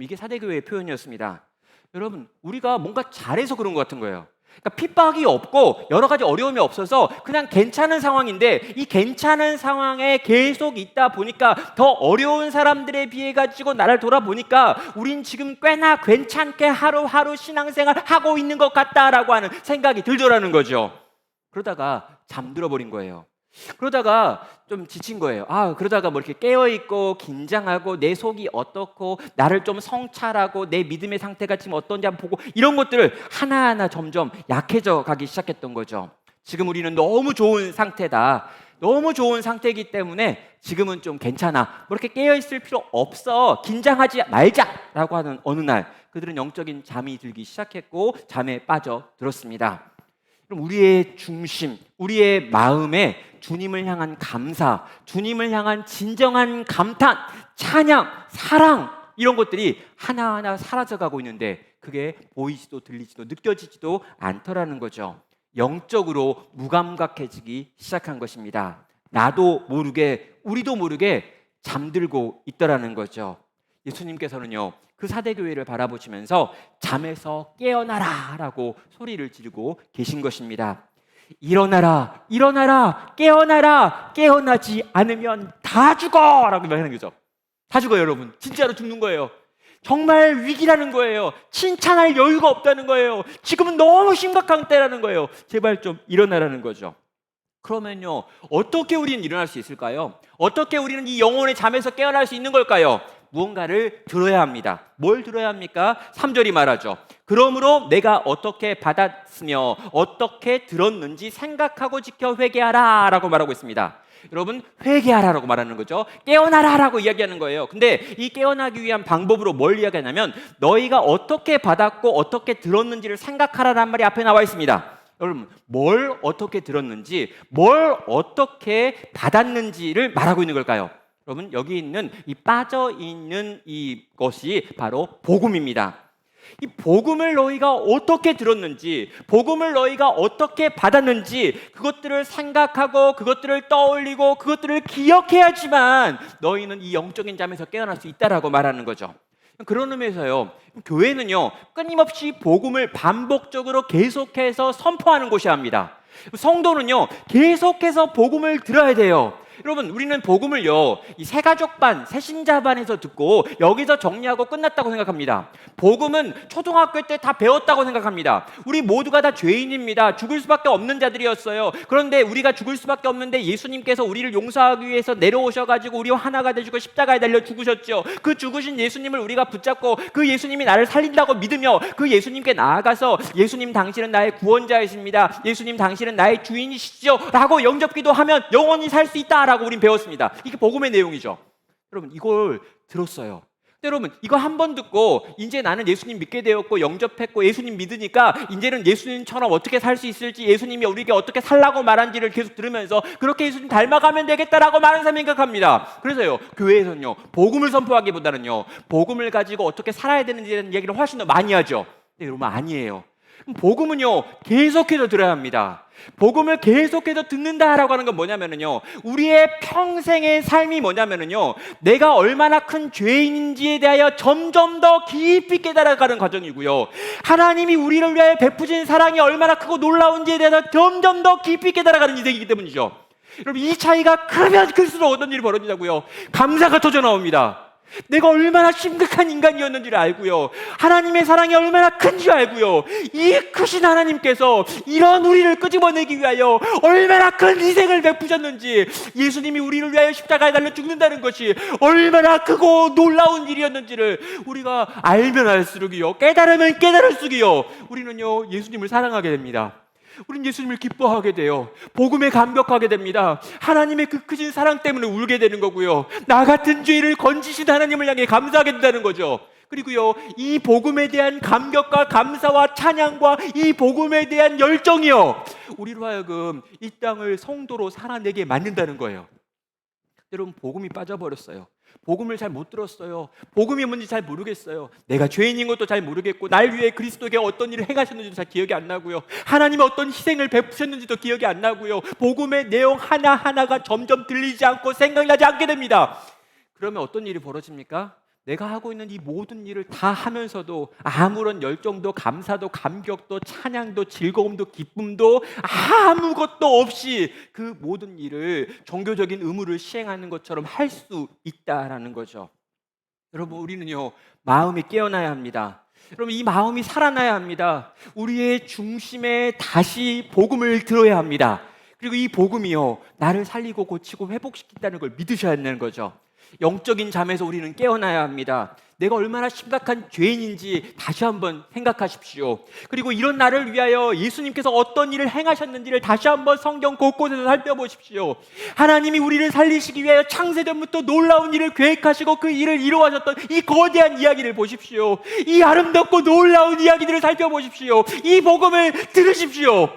이게 사대교회의 표현이었습니다. 여러분, 우리가 뭔가 잘해서 그런 것 같은 거예요. 그러니까 핍박이 없고 여러 가지 어려움이 없어서 그냥 괜찮은 상황인데, 이 괜찮은 상황에 계속 있다 보니까 더 어려운 사람들에 비해 가지고 나를 돌아보니까 우린 지금 꽤나 괜찮게 하루하루 신앙생활 하고 있는 것 같다라고 하는 생각이 들더라는 거죠. 그러다가 잠들어 버린 거예요. 그러다가 좀 지친 거예요. 그러다가 뭐 이렇게 깨어있고 긴장하고 내 속이 어떻고 나를 좀 성찰하고 내 믿음의 상태가 지금 어떤지 한번 보고, 이런 것들을 하나하나 점점 약해져 가기 시작했던 거죠. 지금 우리는 너무 좋은 상태다. 너무 좋은 상태이기 때문에 지금은 좀 괜찮아. 뭐 이렇게 깨어있을 필요 없어. 긴장하지 말자라고 하는 어느 날 그들은 영적인 잠이 들기 시작했고 잠에 빠져들었습니다. 그럼 우리의 중심, 우리의 마음에 주님을 향한 감사, 주님을 향한 진정한 감탄, 찬양, 사랑 이런 것들이 하나하나 사라져가고 있는데 그게 보이지도 들리지도 느껴지지도 않더라는 거죠. 영적으로 무감각해지기 시작한 것입니다. 나도 모르게 우리도 모르게 잠들고 있더라는 거죠. 예수님께서는요 그 사대교회를 바라보시면서 잠에서 깨어나라 라고 소리를 지르고 계신 것입니다. 일어나라 일어나라 깨어나라 깨어나지 않으면 다 죽어 라고 말하는 거죠. 다 죽어요 여러분. 진짜로 죽는 거예요. 정말 위기라는 거예요. 칭찬할 여유가 없다는 거예요. 지금은 너무 심각한 때라는 거예요. 제발 좀 일어나라는 거죠. 그러면요 어떻게 우리는 일어날 수 있을까요? 어떻게 우리는 이 영혼의 잠에서 깨어날 수 있는 걸까요? 무언가를 들어야 합니다. 뭘 들어야 합니까? 3절이 말하죠. 그러므로 내가 어떻게 받았으며 어떻게 들었는지 생각하고 지켜 회개하라 라고 말하고 있습니다. 여러분 회개하라라고 말하는 거죠. 깨어나라라고 이야기하는 거예요. 근데 이 깨어나기 위한 방법으로 뭘 이야기하냐면 너희가 어떻게 받았고 어떻게 들었는지를 생각하라라는 말이 앞에 나와 있습니다. 여러분 뭘 어떻게 들었는지 뭘 어떻게 받았는지를 말하고 있는 걸까요? 여러분 여기 있는 이 빠져 있는 이것이 바로 복음입니다. 이 복음을 너희가 어떻게 들었는지, 복음을 너희가 어떻게 받았는지 그것들을 생각하고 그것들을 떠올리고 그것들을 기억해야지만 너희는 이 영적인 잠에서 깨어날 수 있다라고 말하는 거죠. 그런 의미에서요 교회는요 끊임없이 복음을 반복적으로 계속해서 선포하는 곳이야 합니다. 성도는요 계속해서 복음을 들어야 돼요. 여러분 우리는 복음을요 이 새가족반, 새신자반에서 듣고 여기서 정리하고 끝났다고 생각합니다. 복음은 초등학교 때 다 배웠다고 생각합니다. 우리 모두가 다 죄인입니다. 죽을 수밖에 없는 자들이었어요. 그런데 우리가 죽을 수밖에 없는데 예수님께서 우리를 용서하기 위해서 내려오셔가지고 우리와 하나가 되시고 십자가에 달려 죽으셨죠. 그 죽으신 예수님을 우리가 붙잡고 그 예수님이 나를 살린다고 믿으며 그 예수님께 나아가서 예수님 당신은 나의 구원자이십니다. 예수님 당신은 나의 주인이시죠 라고 영접기도 하면 영원히 살 수 있다 라고 우린 배웠습니다. 이게 복음의 내용이죠. 여러분 이걸 들었어요. 근데 여러분 이거 한 번 듣고 이제 나는 예수님 믿게 되었고 영접했고 예수님 믿으니까 이제는 예수님처럼 어떻게 살 수 있을지 예수님이 우리에게 어떻게 살라고 말한지를 계속 들으면서 그렇게 예수님 닮아가면 되겠다라고 많은 사람이 생각합니다. 그래서요 교회에서는요 복음을 선포하기보다는요 복음을 가지고 어떻게 살아야 되는지에 대한 얘기를 훨씬 더 많이 하죠. 근데 여러분 아니에요. 복음은요 계속해서 들어야 합니다. 복음을 계속해서 듣는다라고 하는 건 뭐냐면요 우리의 평생의 삶이 뭐냐면요 내가 얼마나 큰 죄인인지에 대하여 점점 더 깊이 깨달아가는 과정이고요 하나님이 우리를 위하여 베푸신 사랑이 얼마나 크고 놀라운지에 대해서 점점 더 깊이 깨달아가는 인생이기 때문이죠. 여러분 이 차이가 크면 클수록 어떤 일이 벌어지냐고요 감사가 터져 나옵니다. 내가 얼마나 심각한 인간이었는지를 알고요 하나님의 사랑이 얼마나 큰지 알고요 이 크신 하나님께서 이런 우리를 끄집어내기 위하여 얼마나 큰 희생을 베푸셨는지 예수님이 우리를 위하여 십자가에 달려 죽는다는 것이 얼마나 크고 놀라운 일이었는지를 우리가 알면 알수록이요 깨달으면 깨달을수록이요 우리는요 예수님을 사랑하게 됩니다. 우린 예수님을 기뻐하게 돼요. 복음에 감격하게 됩니다. 하나님의 그 크신 사랑 때문에 울게 되는 거고요 나 같은 죄를 건지신 하나님을 향해 감사하게 된다는 거죠. 그리고요 이 복음에 대한 감격과 감사와 찬양과 이 복음에 대한 열정이요 우리로 하여금 이 땅을 성도로 살아내게 만든다는 거예요. 여러분 복음이 빠져버렸어요. 복음을 잘 못 들었어요. 복음이 뭔지 잘 모르겠어요. 내가 죄인인 것도 잘 모르겠고 날 위해 그리스도께 어떤 일을 행하셨는지도 잘 기억이 안 나고요 하나님이 어떤 희생을 베푸셨는지도 기억이 안 나고요 복음의 내용 하나하나가 점점 들리지 않고 생각나지 않게 됩니다. 그러면 어떤 일이 벌어집니까? 내가 하고 있는 이 모든 일을 다 하면서도 아무런 열정도 감사도 감격도 찬양도 즐거움도 기쁨도 아무것도 없이 그 모든 일을 종교적인 의무를 시행하는 것처럼 할 수 있다라는 거죠. 여러분 우리는요 마음이 깨어나야 합니다. 여러분 이 마음이 살아나야 합니다. 우리의 중심에 다시 복음을 들어야 합니다. 그리고 이 복음이요 나를 살리고 고치고 회복시킨다는 걸 믿으셔야 하는 거죠. 영적인 잠에서 우리는 깨어나야 합니다. 내가 얼마나 심각한 죄인인지 다시 한번 생각하십시오. 그리고 이런 나를 위하여 예수님께서 어떤 일을 행하셨는지를 다시 한번 성경 곳곳에서 살펴보십시오. 하나님이 우리를 살리시기 위하여 창세전부터 놀라운 일을 계획하시고 그 일을 이루어하셨던 이 거대한 이야기를 보십시오. 이 아름답고 놀라운 이야기들을 살펴보십시오. 이 복음을 들으십시오.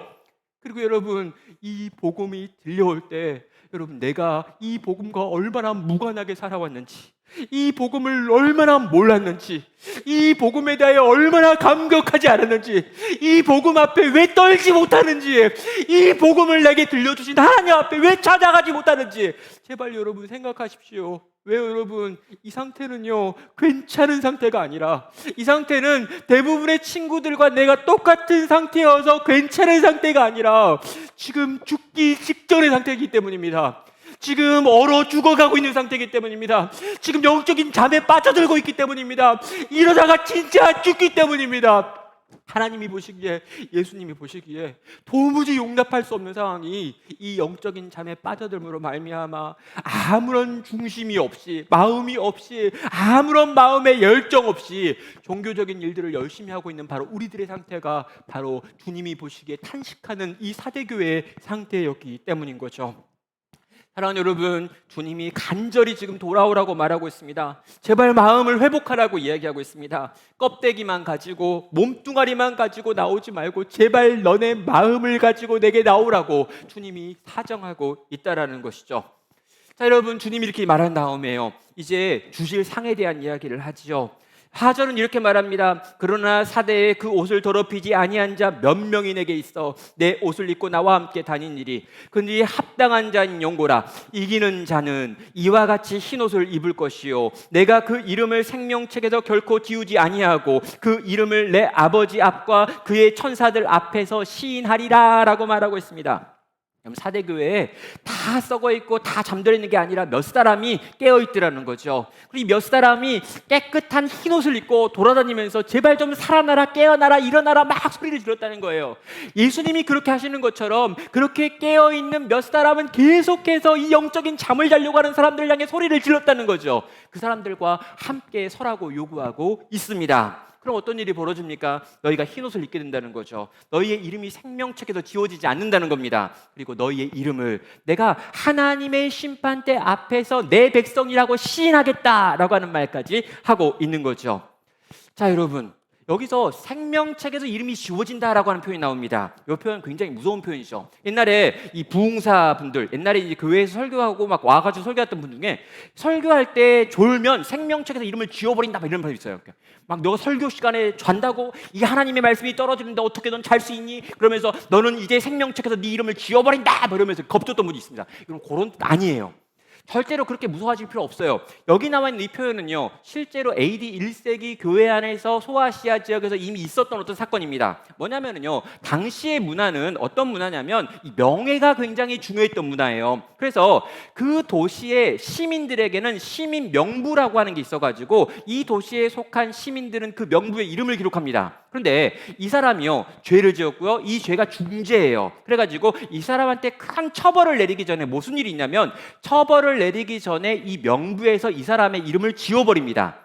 그리고 여러분, 이 복음이 들려올 때 여러분, 내가 이 복음과 얼마나 무관하게 살아왔는지, 이 복음을 얼마나 몰랐는지, 이 복음에 대하여 얼마나 감격하지 않았는지, 이 복음 앞에 왜 떨지 못하는지, 이 복음을 내게 들려주신 하나님 앞에 왜 찾아가지 못하는지 제발 여러분 생각하십시오. 왜 여러분, 이 상태는요 괜찮은 상태가 아니라, 이 상태는 대부분의 친구들과 내가 똑같은 상태여서 괜찮은 상태가 아니라 지금 죽기 직전의 상태이기 때문입니다. 지금 얼어 죽어가고 있는 상태이기 때문입니다. 지금 영적인 잠에 빠져들고 있기 때문입니다. 이러다가 진짜 죽기 때문입니다. 하나님이 보시기에, 예수님이 보시기에 도무지 용납할 수 없는 상황이 이 영적인 잠에 빠져들므로 말미암아 아무런 중심이 없이, 마음이 없이, 아무런 마음의 열정 없이 종교적인 일들을 열심히 하고 있는 바로 우리들의 상태가 바로 주님이 보시기에 탄식하는 이 사대교회의 상태였기 때문인 거죠. 사랑하는 여러분, 주님이 간절히 지금 돌아오라고 말하고 있습니다. 제발 마음을 회복하라고 이야기하고 있습니다. 껍데기만 가지고, 몸뚱아리만 가지고 나오지 말고 제발 너네 마음을 가지고 내게 나오라고 주님이 사정하고 있다라는 것이죠. 자, 여러분, 주님이 이렇게 말한 다음에요, 이제 주실 상에 대한 이야기를 하지요. 하절은 이렇게 말합니다. 그러나 사대에 그 옷을 더럽히지 아니한 자 몇 명이 내게 있어 내 옷을 입고 나와 함께 다니니리. 그들이 합당한 자인 영고라. 이기는 자는 이와 같이 흰 옷을 입을 것이요 내가 그 이름을 생명책에서 결코 지우지 아니하고 그 이름을 내 아버지 앞과 그의 천사들 앞에서 시인하리라 라고 말하고 있습니다. 사대교회에 다 썩어 있고 다 잠들어 있는 게 아니라 몇 사람이 깨어 있더라는 거죠. 그리고 몇 사람이 깨끗한 흰 옷을 입고 돌아다니면서 제발 좀 살아나라, 깨어나라, 일어나라 막 소리를 질렀다는 거예요. 예수님이 그렇게 하시는 것처럼 그렇게 깨어 있는 몇 사람은 계속해서 이 영적인 잠을 자려고 하는 사람들을 향해 소리를 질렀다는 거죠. 그 사람들과 함께 서라고 요구하고 있습니다. 그럼 어떤 일이 벌어집니까? 너희가 흰옷을 입게 된다는 거죠. 너희의 이름이 생명책에서 지워지지 않는다는 겁니다. 그리고 너희의 이름을 내가 하나님의 심판대 앞에서 내 백성이라고 시인하겠다라고 하는 말까지 하고 있는 거죠. 자, 여러분, 여기서 생명책에서 이름이 지워진다라고 하는 표현이 나옵니다. 이 표현 굉장히 무서운 표현이죠. 옛날에 이 부흥사분들, 옛날에 이제 교회에서 설교하고 막 와가지고 설교했던 분 중에 설교할 때 졸면 생명책에서 이름을 지워버린다 막 이런 분이 있어요. 막 너 설교 시간에 잔다고 이 하나님의 말씀이 떨어지는데 어떻게 넌 잘 수 있니? 그러면서 너는 이제 생명책에서 네 이름을 지워버린다 막 이러면서 겁줬던 분이 있습니다. 이건 그런 뜻 아니에요. 절대로 그렇게 무서워하실 필요 없어요. 여기 나와 있는 이 표현은요, 실제로 AD 1세기 교회 안에서 소아시아 지역에서 이미 있었던 어떤 사건입니다. 뭐냐면요, 당시의 문화는 어떤 문화냐면 이 명예가 굉장히 중요했던 문화예요. 그래서 그 도시의 시민들에게는 시민 명부라고 하는 게 있어가지고 이 도시에 속한 시민들은 그 명부에 이름을 기록합니다. 그런데 이 사람이요, 죄를 지었고요, 이 죄가 중죄예요. 그래가지고 이 사람한테 큰 처벌을 내리기 전에 무슨 일이 있냐면, 처벌을 내리기 전에 이 명부에서 이 사람의 이름을 지워버립니다.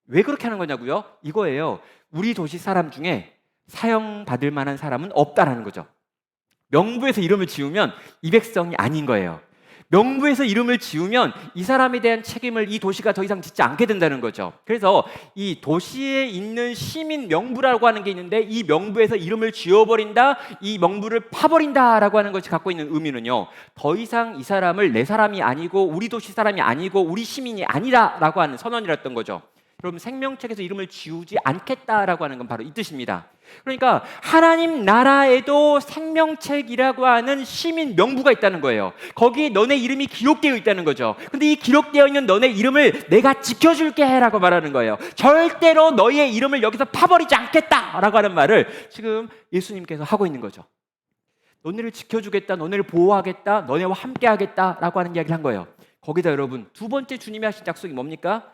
왜 그렇게 하는 거냐고요? 이거예요. 우리 도시 사람 중에 사형받을 만한 사람은 없다라는 거죠. 명부에서 이름을 지우면 이 백성이 아닌 거예요. 명부에서 이름을 지우면 이 사람에 대한 책임을 이 도시가 더 이상 짓지 않게 된다는 거죠. 그래서 이 도시에 있는 시민 명부라고 하는 게 있는데, 이 명부에서 이름을 지워버린다, 이 명부를 파버린다라고 하는 것이 갖고 있는 의미는요, 더 이상 이 사람을 내 사람이 아니고 우리 도시 사람이 아니고 우리 시민이 아니라라고 하는 선언이었던 거죠. 여러분, 생명책에서 이름을 지우지 않겠다라고 하는 건 바로 이 뜻입니다. 그러니까 하나님 나라에도 생명책이라고 하는 시민 명부가 있다는 거예요. 거기에 너네 이름이 기록되어 있다는 거죠. 근데 이 기록되어 있는 너네 이름을 내가 지켜줄게 라고 말하는 거예요. 절대로 너희의 이름을 여기서 파버리지 않겠다라고 하는 말을 지금 예수님께서 하고 있는 거죠. 너네를 지켜주겠다, 너네를 보호하겠다, 너네와 함께하겠다라고 하는 이야기를 한 거예요. 거기다 여러분, 두 번째 주님이 하신 약속이 뭡니까?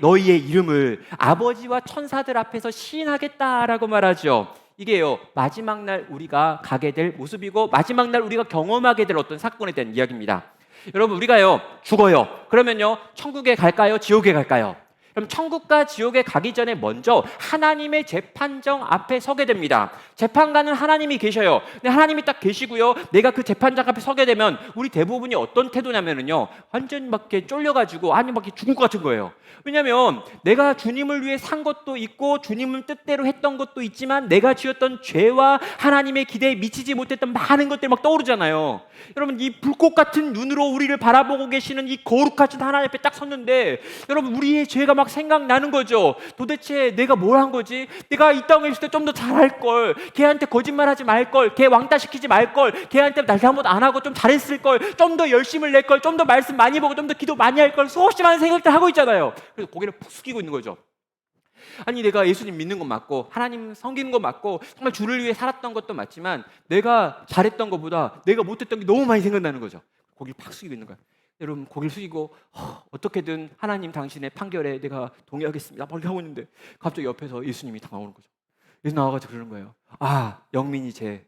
너희의 이름을 아버지와 천사들 앞에서 시인하겠다라고 말하죠. 이게요, 마지막 날 우리가 가게 될 모습이고 마지막 날 우리가 경험하게 될 어떤 사건에 대한 이야기입니다. 여러분 우리가요 죽어요. 그러면요 천국에 갈까요? 지옥에 갈까요? 그럼 천국과 지옥에 가기 전에 먼저 하나님의 재판정 앞에 서게 됩니다. 재판관은 하나님이 계셔요. 근데 하나님이 딱 계시고요. 내가 그 재판장 앞에 서게 되면 우리 대부분이 어떤 태도냐면요. 완전 막 이렇게 쫄려가지고 아니 막 이렇게 죽을 것 같은 거예요. 왜냐하면 내가 주님을 위해 산 것도 있고 주님을 뜻대로 했던 것도 있지만 내가 지었던 죄와 하나님의 기대에 미치지 못했던 많은 것들이 막 떠오르잖아요. 여러분 이 불꽃 같은 눈으로 우리를 바라보고 계시는 이 거룩하신 하나님 앞에 딱 섰는데 여러분 우리의 죄가 막 생각나는 거죠. 도대체 내가 뭘 한 거지? 내가 이 땅에 있을 때 좀 더 잘할 걸, 걔한테 거짓말하지 말 걸, 걔 왕따 시키지 말 걸, 걔한테 날 잘못 안 하고 좀 잘했을 걸, 좀 더 열심을 낼 걸, 좀 더 말씀 많이 보고 좀 더 기도 많이 할 걸 수없이 많은 생각들 하고 있잖아요. 그래서 고개를 푹 숙이고 있는 거죠. 아니 내가 예수님 믿는 건 맞고 하나님 섬기는 건 맞고 정말 주를 위해 살았던 것도 맞지만 내가 잘했던 것보다 내가 못했던 게 너무 많이 생각나는 거죠. 고개를 팍 숙이고 있는 거예요. 여러분 고개를 숙이고 어떻게든 하나님 당신의 판결에 내가 동의하겠습니다 막 이렇게 하고 있는데 갑자기 옆에서 예수님이 다 나오는 거죠. 예수 나와가지고 그러는 거예요. 아 영민이 내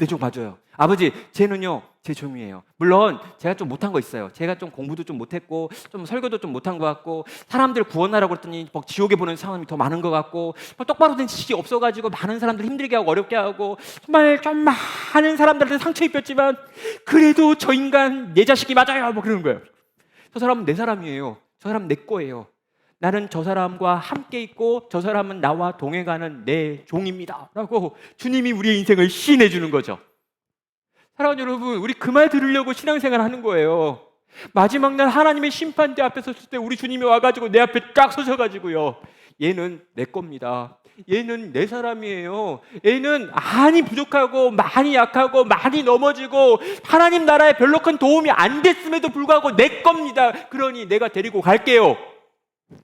좀 봐줘요. 아버지 쟤는요 제 종이에요. 물론 제가 좀 못한 거 있어요. 제가 좀 공부도 좀 못했고 좀 설교도 좀 못한 것 같고 사람들 구원하라고 했더니 막 지옥에 보는 상황이 더 많은 것 같고 똑바로 된 지식이 없어가지고 많은 사람들 힘들게 하고 어렵게 하고 정말 좀 많은 사람들한테 상처 입혔지만 그래도 저 인간 내 자식이 맞아요 뭐 그러는 거예요. 저 사람은 내 사람이에요. 저 사람은 내 거예요. 나는 저 사람과 함께 있고 저 사람은 나와 동행하는 내 종입니다 라고 주님이 우리의 인생을 시인해 주는 거죠. 사랑하는 여러분 우리 그 말 들으려고 신앙생활 하는 거예요. 마지막 날 하나님의 심판대 앞에 섰을 때 우리 주님이 와가지고 내 앞에 쫙 서셔가지고요 얘는 내 겁니다. 얘는 내 사람이에요. 얘는 많이 부족하고 많이 약하고 많이 넘어지고 하나님 나라에 별로 큰 도움이 안 됐음에도 불구하고 내 겁니다. 그러니 내가 데리고 갈게요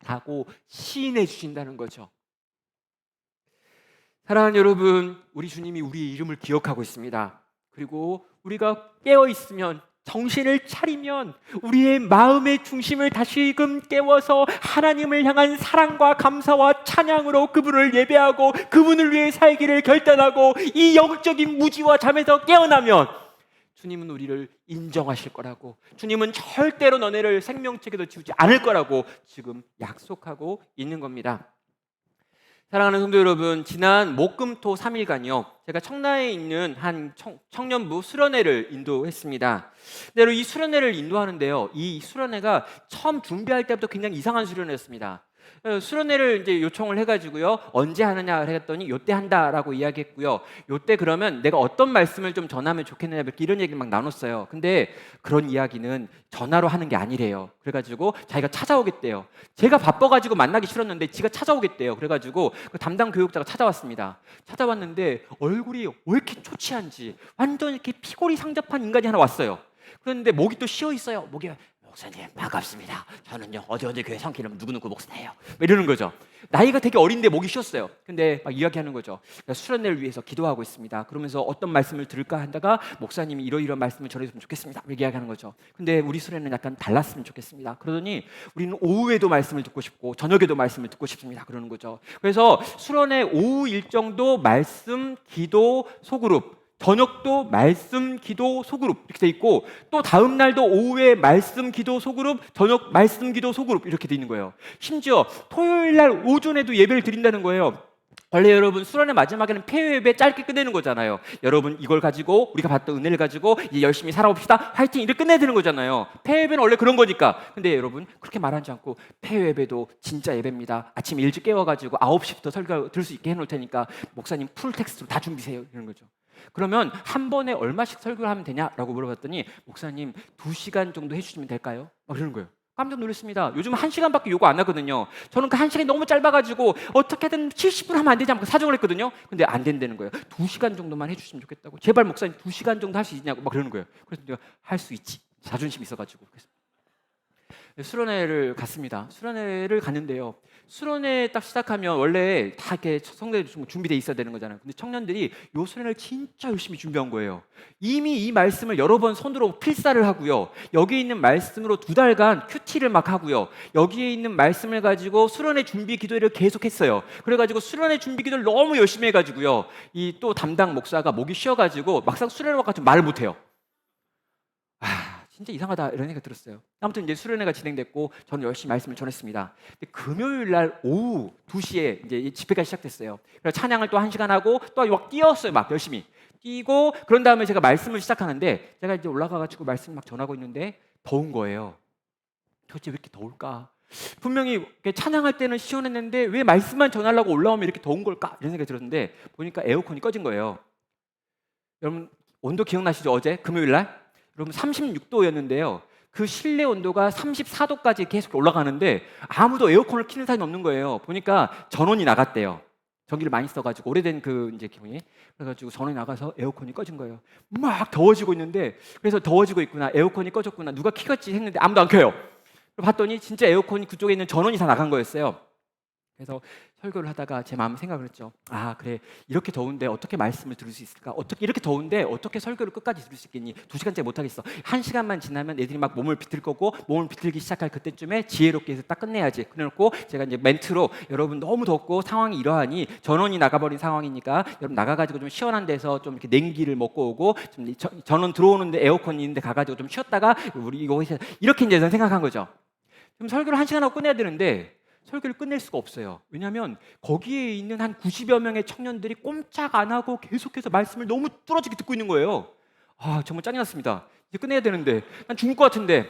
라고 시인해 주신다는 거죠. 사랑하는 여러분 우리 주님이 우리의 이름을 기억하고 있습니다. 그리고 우리가 깨어있으면 정신을 차리면 우리의 마음의 중심을 다시금 깨워서 하나님을 향한 사랑과 감사와 찬양으로 그분을 예배하고 그분을 위해 살기를 결단하고 이 영적인 무지와 잠에서 깨어나면 주님은 우리를 인정하실 거라고 주님은 절대로 너네를 생명책에도 지우지 않을 거라고 지금 약속하고 있는 겁니다. 사랑하는 성도 여러분 지난 목금토 3일간요 제가 청라에 있는 한 청년부 수련회를 인도했습니다. 근데 이 수련회를 인도하는데요 이 수련회가 처음 준비할 때부터 굉장히 이상한 수련회였습니다. 수련회를 이제 요청을 해가지고요 언제 하느냐 했더니 요때 한다라고 이야기했고요 요때 그러면 내가 어떤 말씀을 좀 전하면 좋겠느냐 이런 얘기를 막 나눴어요. 근데 그런 이야기는 전화로 하는 게 아니래요. 그래가지고 자기가 찾아오겠대요. 제가 바빠가지고 만나기 싫었는데 지가 찾아오겠대요. 그래가지고 그 담당 교육자가 찾아왔습니다. 찾아왔는데 얼굴이 왜 이렇게 초췌한지 완전 이렇게 피골이 상접한 인간이 하나 왔어요. 그런데 목이 또 쉬어 있어요. 목이 목사님 반갑습니다. 저는요 어디 교회 성기름 누구누구 목사예요. 이러는 거죠. 나이가 되게 어린데 목이 쉬었어요. 근데 막 이야기하는 거죠. 수련회를 위해서 기도하고 있습니다. 그러면서 어떤 말씀을 들을까 하다가 목사님이 이러이러한 말씀을 전해주면 좋겠습니다. 이렇게 이야기하는 거죠. 근데 우리 수련회는 약간 달랐으면 좋겠습니다. 그러더니 우리는 오후에도 말씀을 듣고 싶고 저녁에도 말씀을 듣고 싶습니다. 그러는 거죠. 그래서 수련회 오후 일정도 말씀, 기도, 소그룹 저녁도 말씀, 기도, 소그룹 이렇게 돼 있고 또 다음 날도 오후에 말씀, 기도, 소그룹 저녁 말씀, 기도, 소그룹 이렇게 돼 있는 거예요. 심지어 토요일 날 오전에도 예배를 드린다는 거예요. 원래 여러분 수련회 마지막에는 폐회 예배 짧게 끝내는 거잖아요. 여러분 이걸 가지고 우리가 받던 은혜를 가지고 이제 열심히 살아봅시다 화이팅 이렇게 끝내야 되는 거잖아요. 폐회 예배는 원래 그런 거니까. 근데 여러분 그렇게 말하지 않고 폐회 예배도 진짜 예배입니다. 아침 일찍 깨워가지고 9시부터 설교 들을 수 있게 해놓을 테니까 목사님 풀 텍스트로 다 준비세요 이런 거죠. 그러면 한 번에 얼마씩 설교를 하면 되냐라고 물어봤더니 목사님 2시간 정도 해주시면 될까요? 막 그러는 거예요. 깜짝 놀랐습니다. 요즘 1시간밖에 요구 안 하거든요. 저는 그 1시간이 너무 짧아가지고 어떻게든 70분 하면 안 되지 않고 사정을 했거든요. 근데 안 된다는 거예요. 2시간 정도만 해주시면 좋겠다고. 제발 목사님 2시간 정도 할 수 있냐고 막 그러는 거예요. 그래서 내가 할 수 있지. 자존심 있어가지고. 그래서 수련회를 갔습니다. 수련회를 갔는데요. 수련회 딱 시작하면 원래 다 이렇게 성대에 준비돼 있어야 되는 거잖아요. 근데 청년들이 요 수련회를 진짜 열심히 준비한 거예요. 이미 이 말씀을 여러 번 손으로 필사를 하고요. 여기 있는 말씀으로 2달간 큐티를 막 하고요. 여기에 있는 말씀을 가지고 수련회 준비 기도를 계속했어요. 그래가지고 수련회 준비 기도를 너무 열심히 해가지고요. 이 또 담당 목사가 목이 쉬어가지고 막상 수련회 와가지고 말을 못해요. 진짜 이상하다 이런 생각이 들었어요. 아무튼 이제 수련회가 진행됐고 저는 열심히 말씀을 전했습니다. 근데 금요일 날 오후 2시에 이제 이 집회가 시작됐어요. 그래서 찬양을 또 1시간 하고 또 막 뛰었어요. 막 열심히 뛰고 그런 다음에 제가 말씀을 시작하는데 제가 이제 올라가 가지고 말씀 막 전하고 있는데 더운 거예요. 도대체 왜 이렇게 더울까? 분명히 이렇게 찬양할 때는 시원했는데 왜 말씀만 전하려고 올라오면 이렇게 더운 걸까? 이런 생각이 들었는데 보니까 에어컨이 꺼진 거예요. 여러분 온도 기억나시죠? 어제 금요일 날? 여러분 36도였는데요. 그 실내 온도가 34도까지 계속 올라가는데 아무도 에어컨을 켜는 사람이 없는 거예요. 보니까 전원이 나갔대요. 전기를 많이 써가지고 오래된 그 이제 기분이 그래가지고 전원이 나가서 에어컨이 꺼진 거예요. 막 더워지고 있는데 그래서 더워지고 있구나 에어컨이 꺼졌구나 누가 켜겠지 했는데 아무도 안 켜요. 봤더니 진짜 에어컨이 그쪽에 있는 전원이 다 나간 거였어요. 그래서 설교를 하다가 제 마음에 생각을 했죠. 그래 이렇게 더운데 어떻게 말씀을 들을 수 있을까? 어떻게 이렇게 더운데 어떻게 설교를 끝까지 들을 수 있겠니? 2시간째 못 하겠어. 1시간만 지나면 애들이 막 몸을 비틀 거고 몸을 비틀기 시작할 그때쯤에 지혜롭게 해서 딱 끝내야지. 그래놓고 제가 이제 멘트로 여러분 너무 덥고 상황이 이러하니 전원이 나가버린 상황이니까 여러분 나가가지고 좀 시원한 데서 좀 이렇게 냉기를 먹고 오고 좀 전원 들어오는데 에어컨이 있는데 가가지고 좀 쉬었다가 우리 이거 이렇게 이제 저는 생각한 거죠. 그럼 설교를 1시간 하고 끝내야 되는데 설교를 끝낼 수가 없어요. 왜냐하면 거기에 있는 한 90여 명의 청년들이 꼼짝 안 하고 계속해서 말씀을 너무 뚫어지게 듣고 있는 거예요. 정말 짜증 났습니다. 이제 끝내야 되는데 난 죽을 것 같은데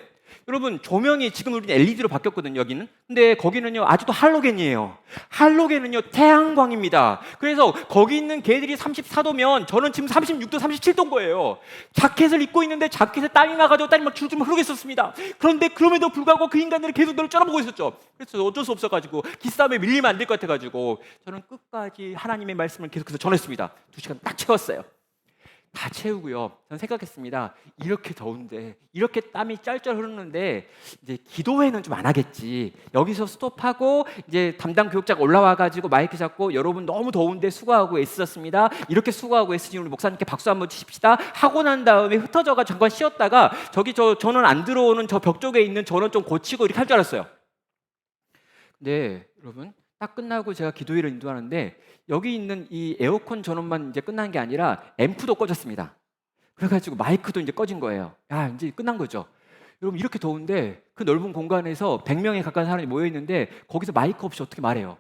여러분 조명이 지금 우리는 LED로 바뀌었거든요. 여기는. 근데 거기는요 아직도 할로겐이에요. 할로겐은요 태양광입니다. 그래서 거기 있는 개들이 34도면 저는 지금 36도 37도인 거예요. 자켓을 입고 있는데 자켓에 땀이 나가지고 땀이 막 줄줄 흐르겠었습니다. 그런데 그럼에도 불구하고 그 인간들이 계속 너를 ጨ어보고 있었죠. 그래서 어쩔 수 없어가지고 기싸움에 밀리면 안 될 것 같아가지고 저는 끝까지 하나님의 말씀을 계속해서 전했습니다. 2시간 딱 채웠어요. 다 채우고요. 저는 생각했습니다. 이렇게 더운데, 이렇게 땀이 쩔쩔 흐르는데 이제 기도회는 좀 안 하겠지. 여기서 스톱하고 이제 담당 교육자가 올라와가지고 마이크 잡고 여러분 너무 더운데 수고하고 애쓰셨습니다. 이렇게 수고하고 애쓰신 우리 목사님께 박수 한번 치십시다. 하고 난 다음에 흩어져가 잠깐 쉬었다가 저기 전원 안 들어오는 저 벽 쪽에 있는 전원 좀 고치고 이렇게 할 줄 알았어요. 근데 여러분 딱 끝나고 제가 기도회를 인도하는데 여기 있는 이 에어컨 전원만 이제 끝난 게 아니라 앰프도 꺼졌습니다. 그래가지고 마이크도 이제 꺼진 거예요. 이제 끝난 거죠. 여러분 이렇게 더운데 그 넓은 공간에서 100명에 가까운 사람이 모여 있는데 거기서 마이크 없이 어떻게 말해요?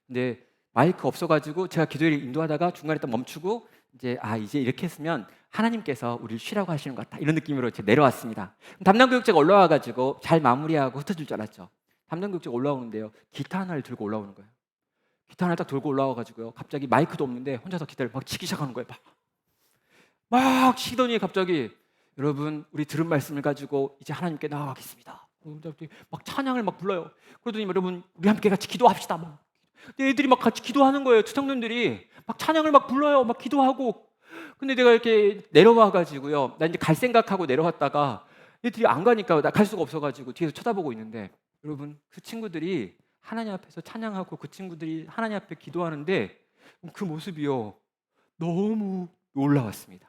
근데 마이크 없어가지고 제가 기도회를 인도하다가 중간에 딱 멈추고 이제 이렇게 했으면 하나님께서 우리를 쉬라고 하시는 것 같다 이런 느낌으로 제가 내려왔습니다. 담당 교육자가 올라와가지고 잘 마무리하고 흩어질 줄 알았죠. 담당 교육자가 올라오는데요. 기타 하나를 들고 올라오는 거예요. 기타 하나 딱 들고 올라와가지고요. 갑자기 마이크도 없는데 혼자서 기타를 막 치기 시작하는 거예요. 막 치더니 갑자기 여러분 우리 들은 말씀을 가지고 이제 하나님께 나아가겠습니다. 막 찬양을 막 불러요. 그러더니 여러분 우리 함께 같이 기도합시다. 막 애들이 막 같이 기도하는 거예요. 청년들이 막 찬양을 막 불러요. 막 기도하고. 근데 내가 이렇게 내려와가지고요. 나 이제 갈 생각하고 내려왔다가 애들이 안 가니까 나 갈 수가 없어가지고 뒤에서 쳐다보고 있는데 여러분 그 친구들이 하나님 앞에서 찬양하고 그 친구들이 하나님 앞에 기도하는데 그 모습이요 너무 놀라웠습니다.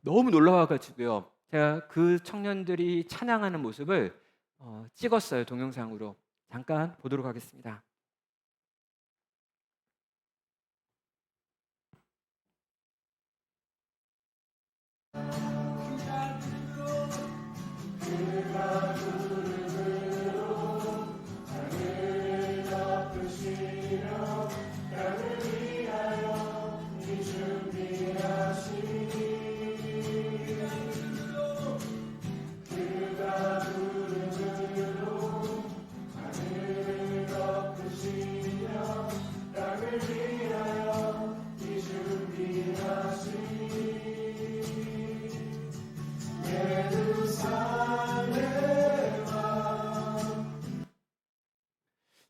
너무 놀라워가지고요 제가 그 청년들이 찬양하는 모습을 찍었어요. 동영상으로 잠깐 보도록 하겠습니다.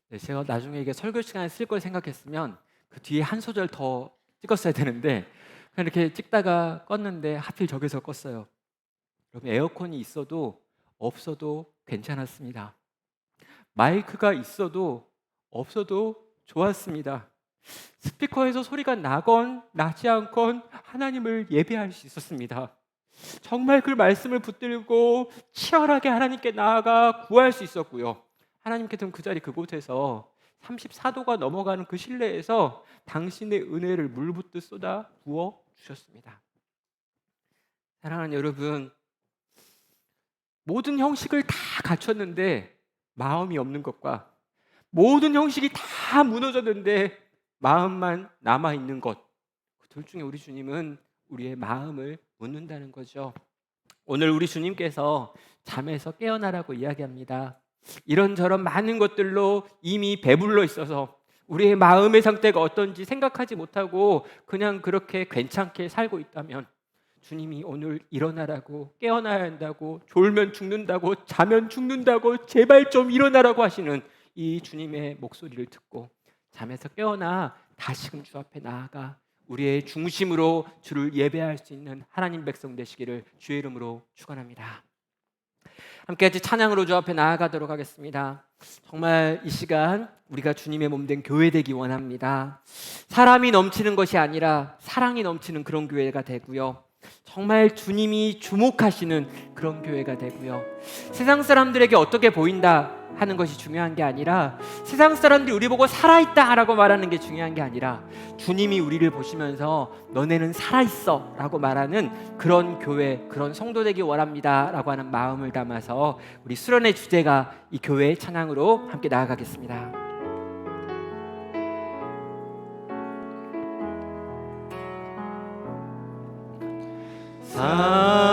네, 제가 나중에 이게 설교 시간에 쓸 걸 생각했으면 그 뒤에 한 소절 더 찍었어야 되는데 그냥 이렇게 찍다가 껐는데 하필 저기서 껐어요. 여러분 에어컨이 있어도 없어도 괜찮았습니다. 마이크가 있어도 없어도 좋았습니다. 스피커에서 소리가 나건 나지 않건 하나님을 예배할 수 있었습니다. 정말 그 말씀을 붙들고 치열하게 하나님께 나아가 구할 수 있었고요. 하나님께서는 그 자리 그곳에서 34도가 넘어가는 그 실내에서 당신의 은혜를 물붓듯 쏟아 부어 주셨습니다. 사랑하는 여러분, 모든 형식을 다 갖췄는데 마음이 없는 것과 모든 형식이 다 무너졌는데 마음만 남아있는 것, 그 둘 중에 우리 주님은 우리의 마음을 묻는다는 거죠. 오늘 우리 주님께서 잠에서 깨어나라고 이야기합니다. 이런저런 많은 것들로 이미 배불러 있어서 우리의 마음의 상태가 어떤지 생각하지 못하고 그냥 그렇게 괜찮게 살고 있다면 주님이 오늘 일어나라고, 깨어나야 한다고, 졸면 죽는다고, 자면 죽는다고, 제발 좀 일어나라고 하시는 이 주님의 목소리를 듣고 잠에서 깨어나 다시금 주 앞에 나아가 우리의 중심으로 주를 예배할 수 있는 하나님 백성 되시기를 주의 이름으로 축원합니다. 함께 같이 찬양으로 주 앞에 나아가도록 하겠습니다. 정말 이 시간 우리가 주님의 몸된 교회 되기 원합니다. 사람이 넘치는 것이 아니라 사랑이 넘치는 그런 교회가 되고요, 정말 주님이 주목하시는 그런 교회가 되고요, 세상 사람들에게 어떻게 보인다 하는 것이 중요한 게 아니라 세상 사람들이 우리 보고 살아있다 라고 말하는 게 중요한 게 아니라 주님이 우리를 보시면서 너네는 살아있어 라고 말하는 그런 교회, 그런 성도 되기 원합니다 라고 하는 마음을 담아서 우리 수련의 주제가 이 교회의 찬양으로 함께 나아가겠습니다.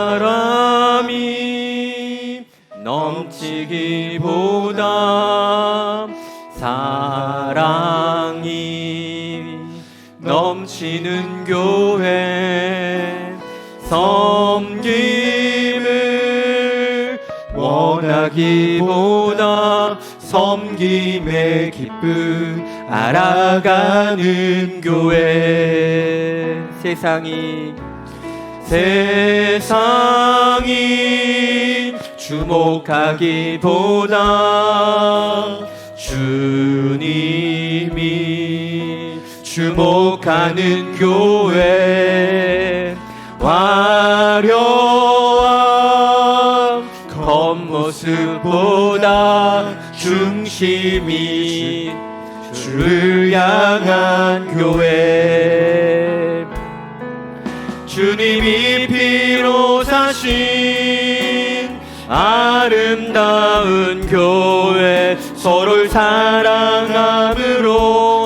사람이 넘치기보다 사랑이 넘치는 교회, 섬김을 원하기보다 섬김의 기쁨 알아가는 교회. 세상이 주목하기보다 주님이 주목하는 교회, 화려한 겉모습보다 중심이 주를 향한 교회, 주님이 피로 사신 아름다운 교회, 서로를 사랑함으로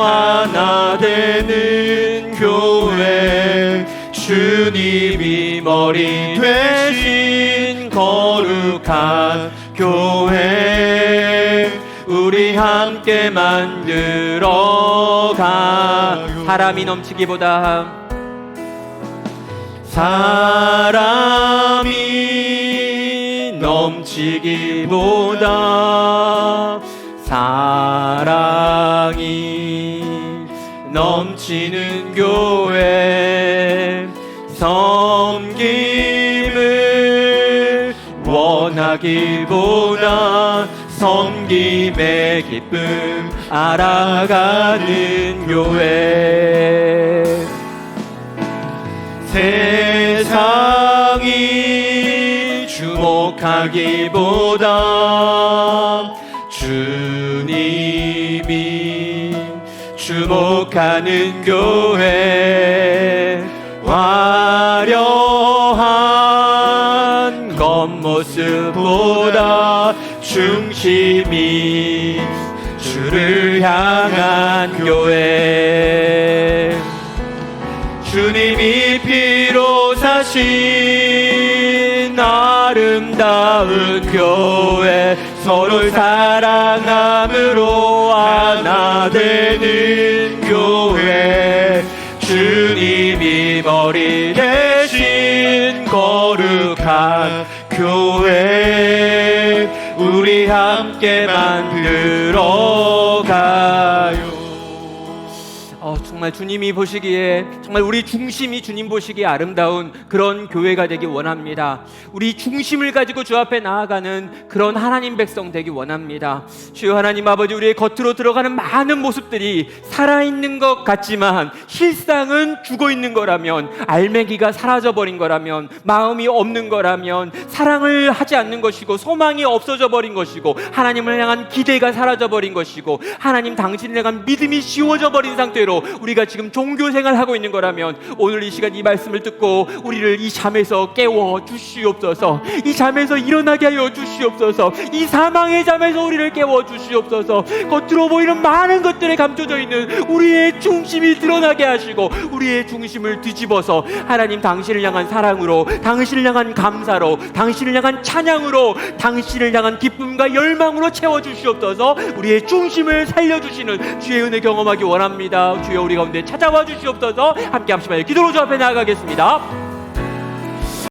하나 되는 교회, 주님이 머리 되신 거룩한 교회, 우리 함께 만들어가. 사람이 넘치기보다 사람이 넘치기보다 사랑이 넘치는 교회, 섬김을 원하기보다 섬김의 기쁨 알아가는 교회, 세상이 주목하기보다 주님이 주목하는 교회, 화려한 겉모습보다 중심이 주를 향한 교회, 주님이 피로 사신 아름다운 교회, 서로를 사랑함으로 하나 되는 교회, 주님이 머리 대신 거룩한 교회, 우리 함께 만들어가요. 정말 주님이 보시기에, 정말 우리 중심이 주님 보시기에 아름다운 그런 교회가 되기 원합니다. 우리 중심을 가지고 주 앞에 나아가는 그런 하나님 백성 되기 원합니다. 주여 하나님 아버지, 우리의 겉으로 들어가는 많은 모습들이 살아있는 것 같지만 실상은 죽어있는 거라면, 알맹이가 사라져버린 거라면, 마음이 없는 거라면, 사랑을 하지 않는 것이고 소망이 없어져 버린 것이고 하나님을 향한 기대가 사라져버린 것이고 하나님 당신을 향한 믿음이 지워져 버린 상태로 우리가 지금 종교 생활하고 있는 거라면 오늘 이 시간 이 말씀을 듣고 우리를 이 잠에서 깨워 주시옵소서. 이 잠에서 일어나게 하여 주시옵소서. 이 사망의 잠에서 우리를 깨워 주시옵소서. 겉으로 보이는 많은 것들에 감춰져 있는 우리의 중심이 드러나게 하시고 우리의 중심을 뒤집어서 하나님 당신을 향한 사랑으로, 당신을 향한 감사로, 당신을 향한 찬양으로, 당신을 향한 기쁨과 열망으로 채워주시옵소서. 우리의 중심을 살려주시는 주의 은혜 경험하기 원합니다. 주여 우리 가운데 찾아와 주시옵소서. 함께 합심하여 기도로 주 앞에 나아가겠습니다.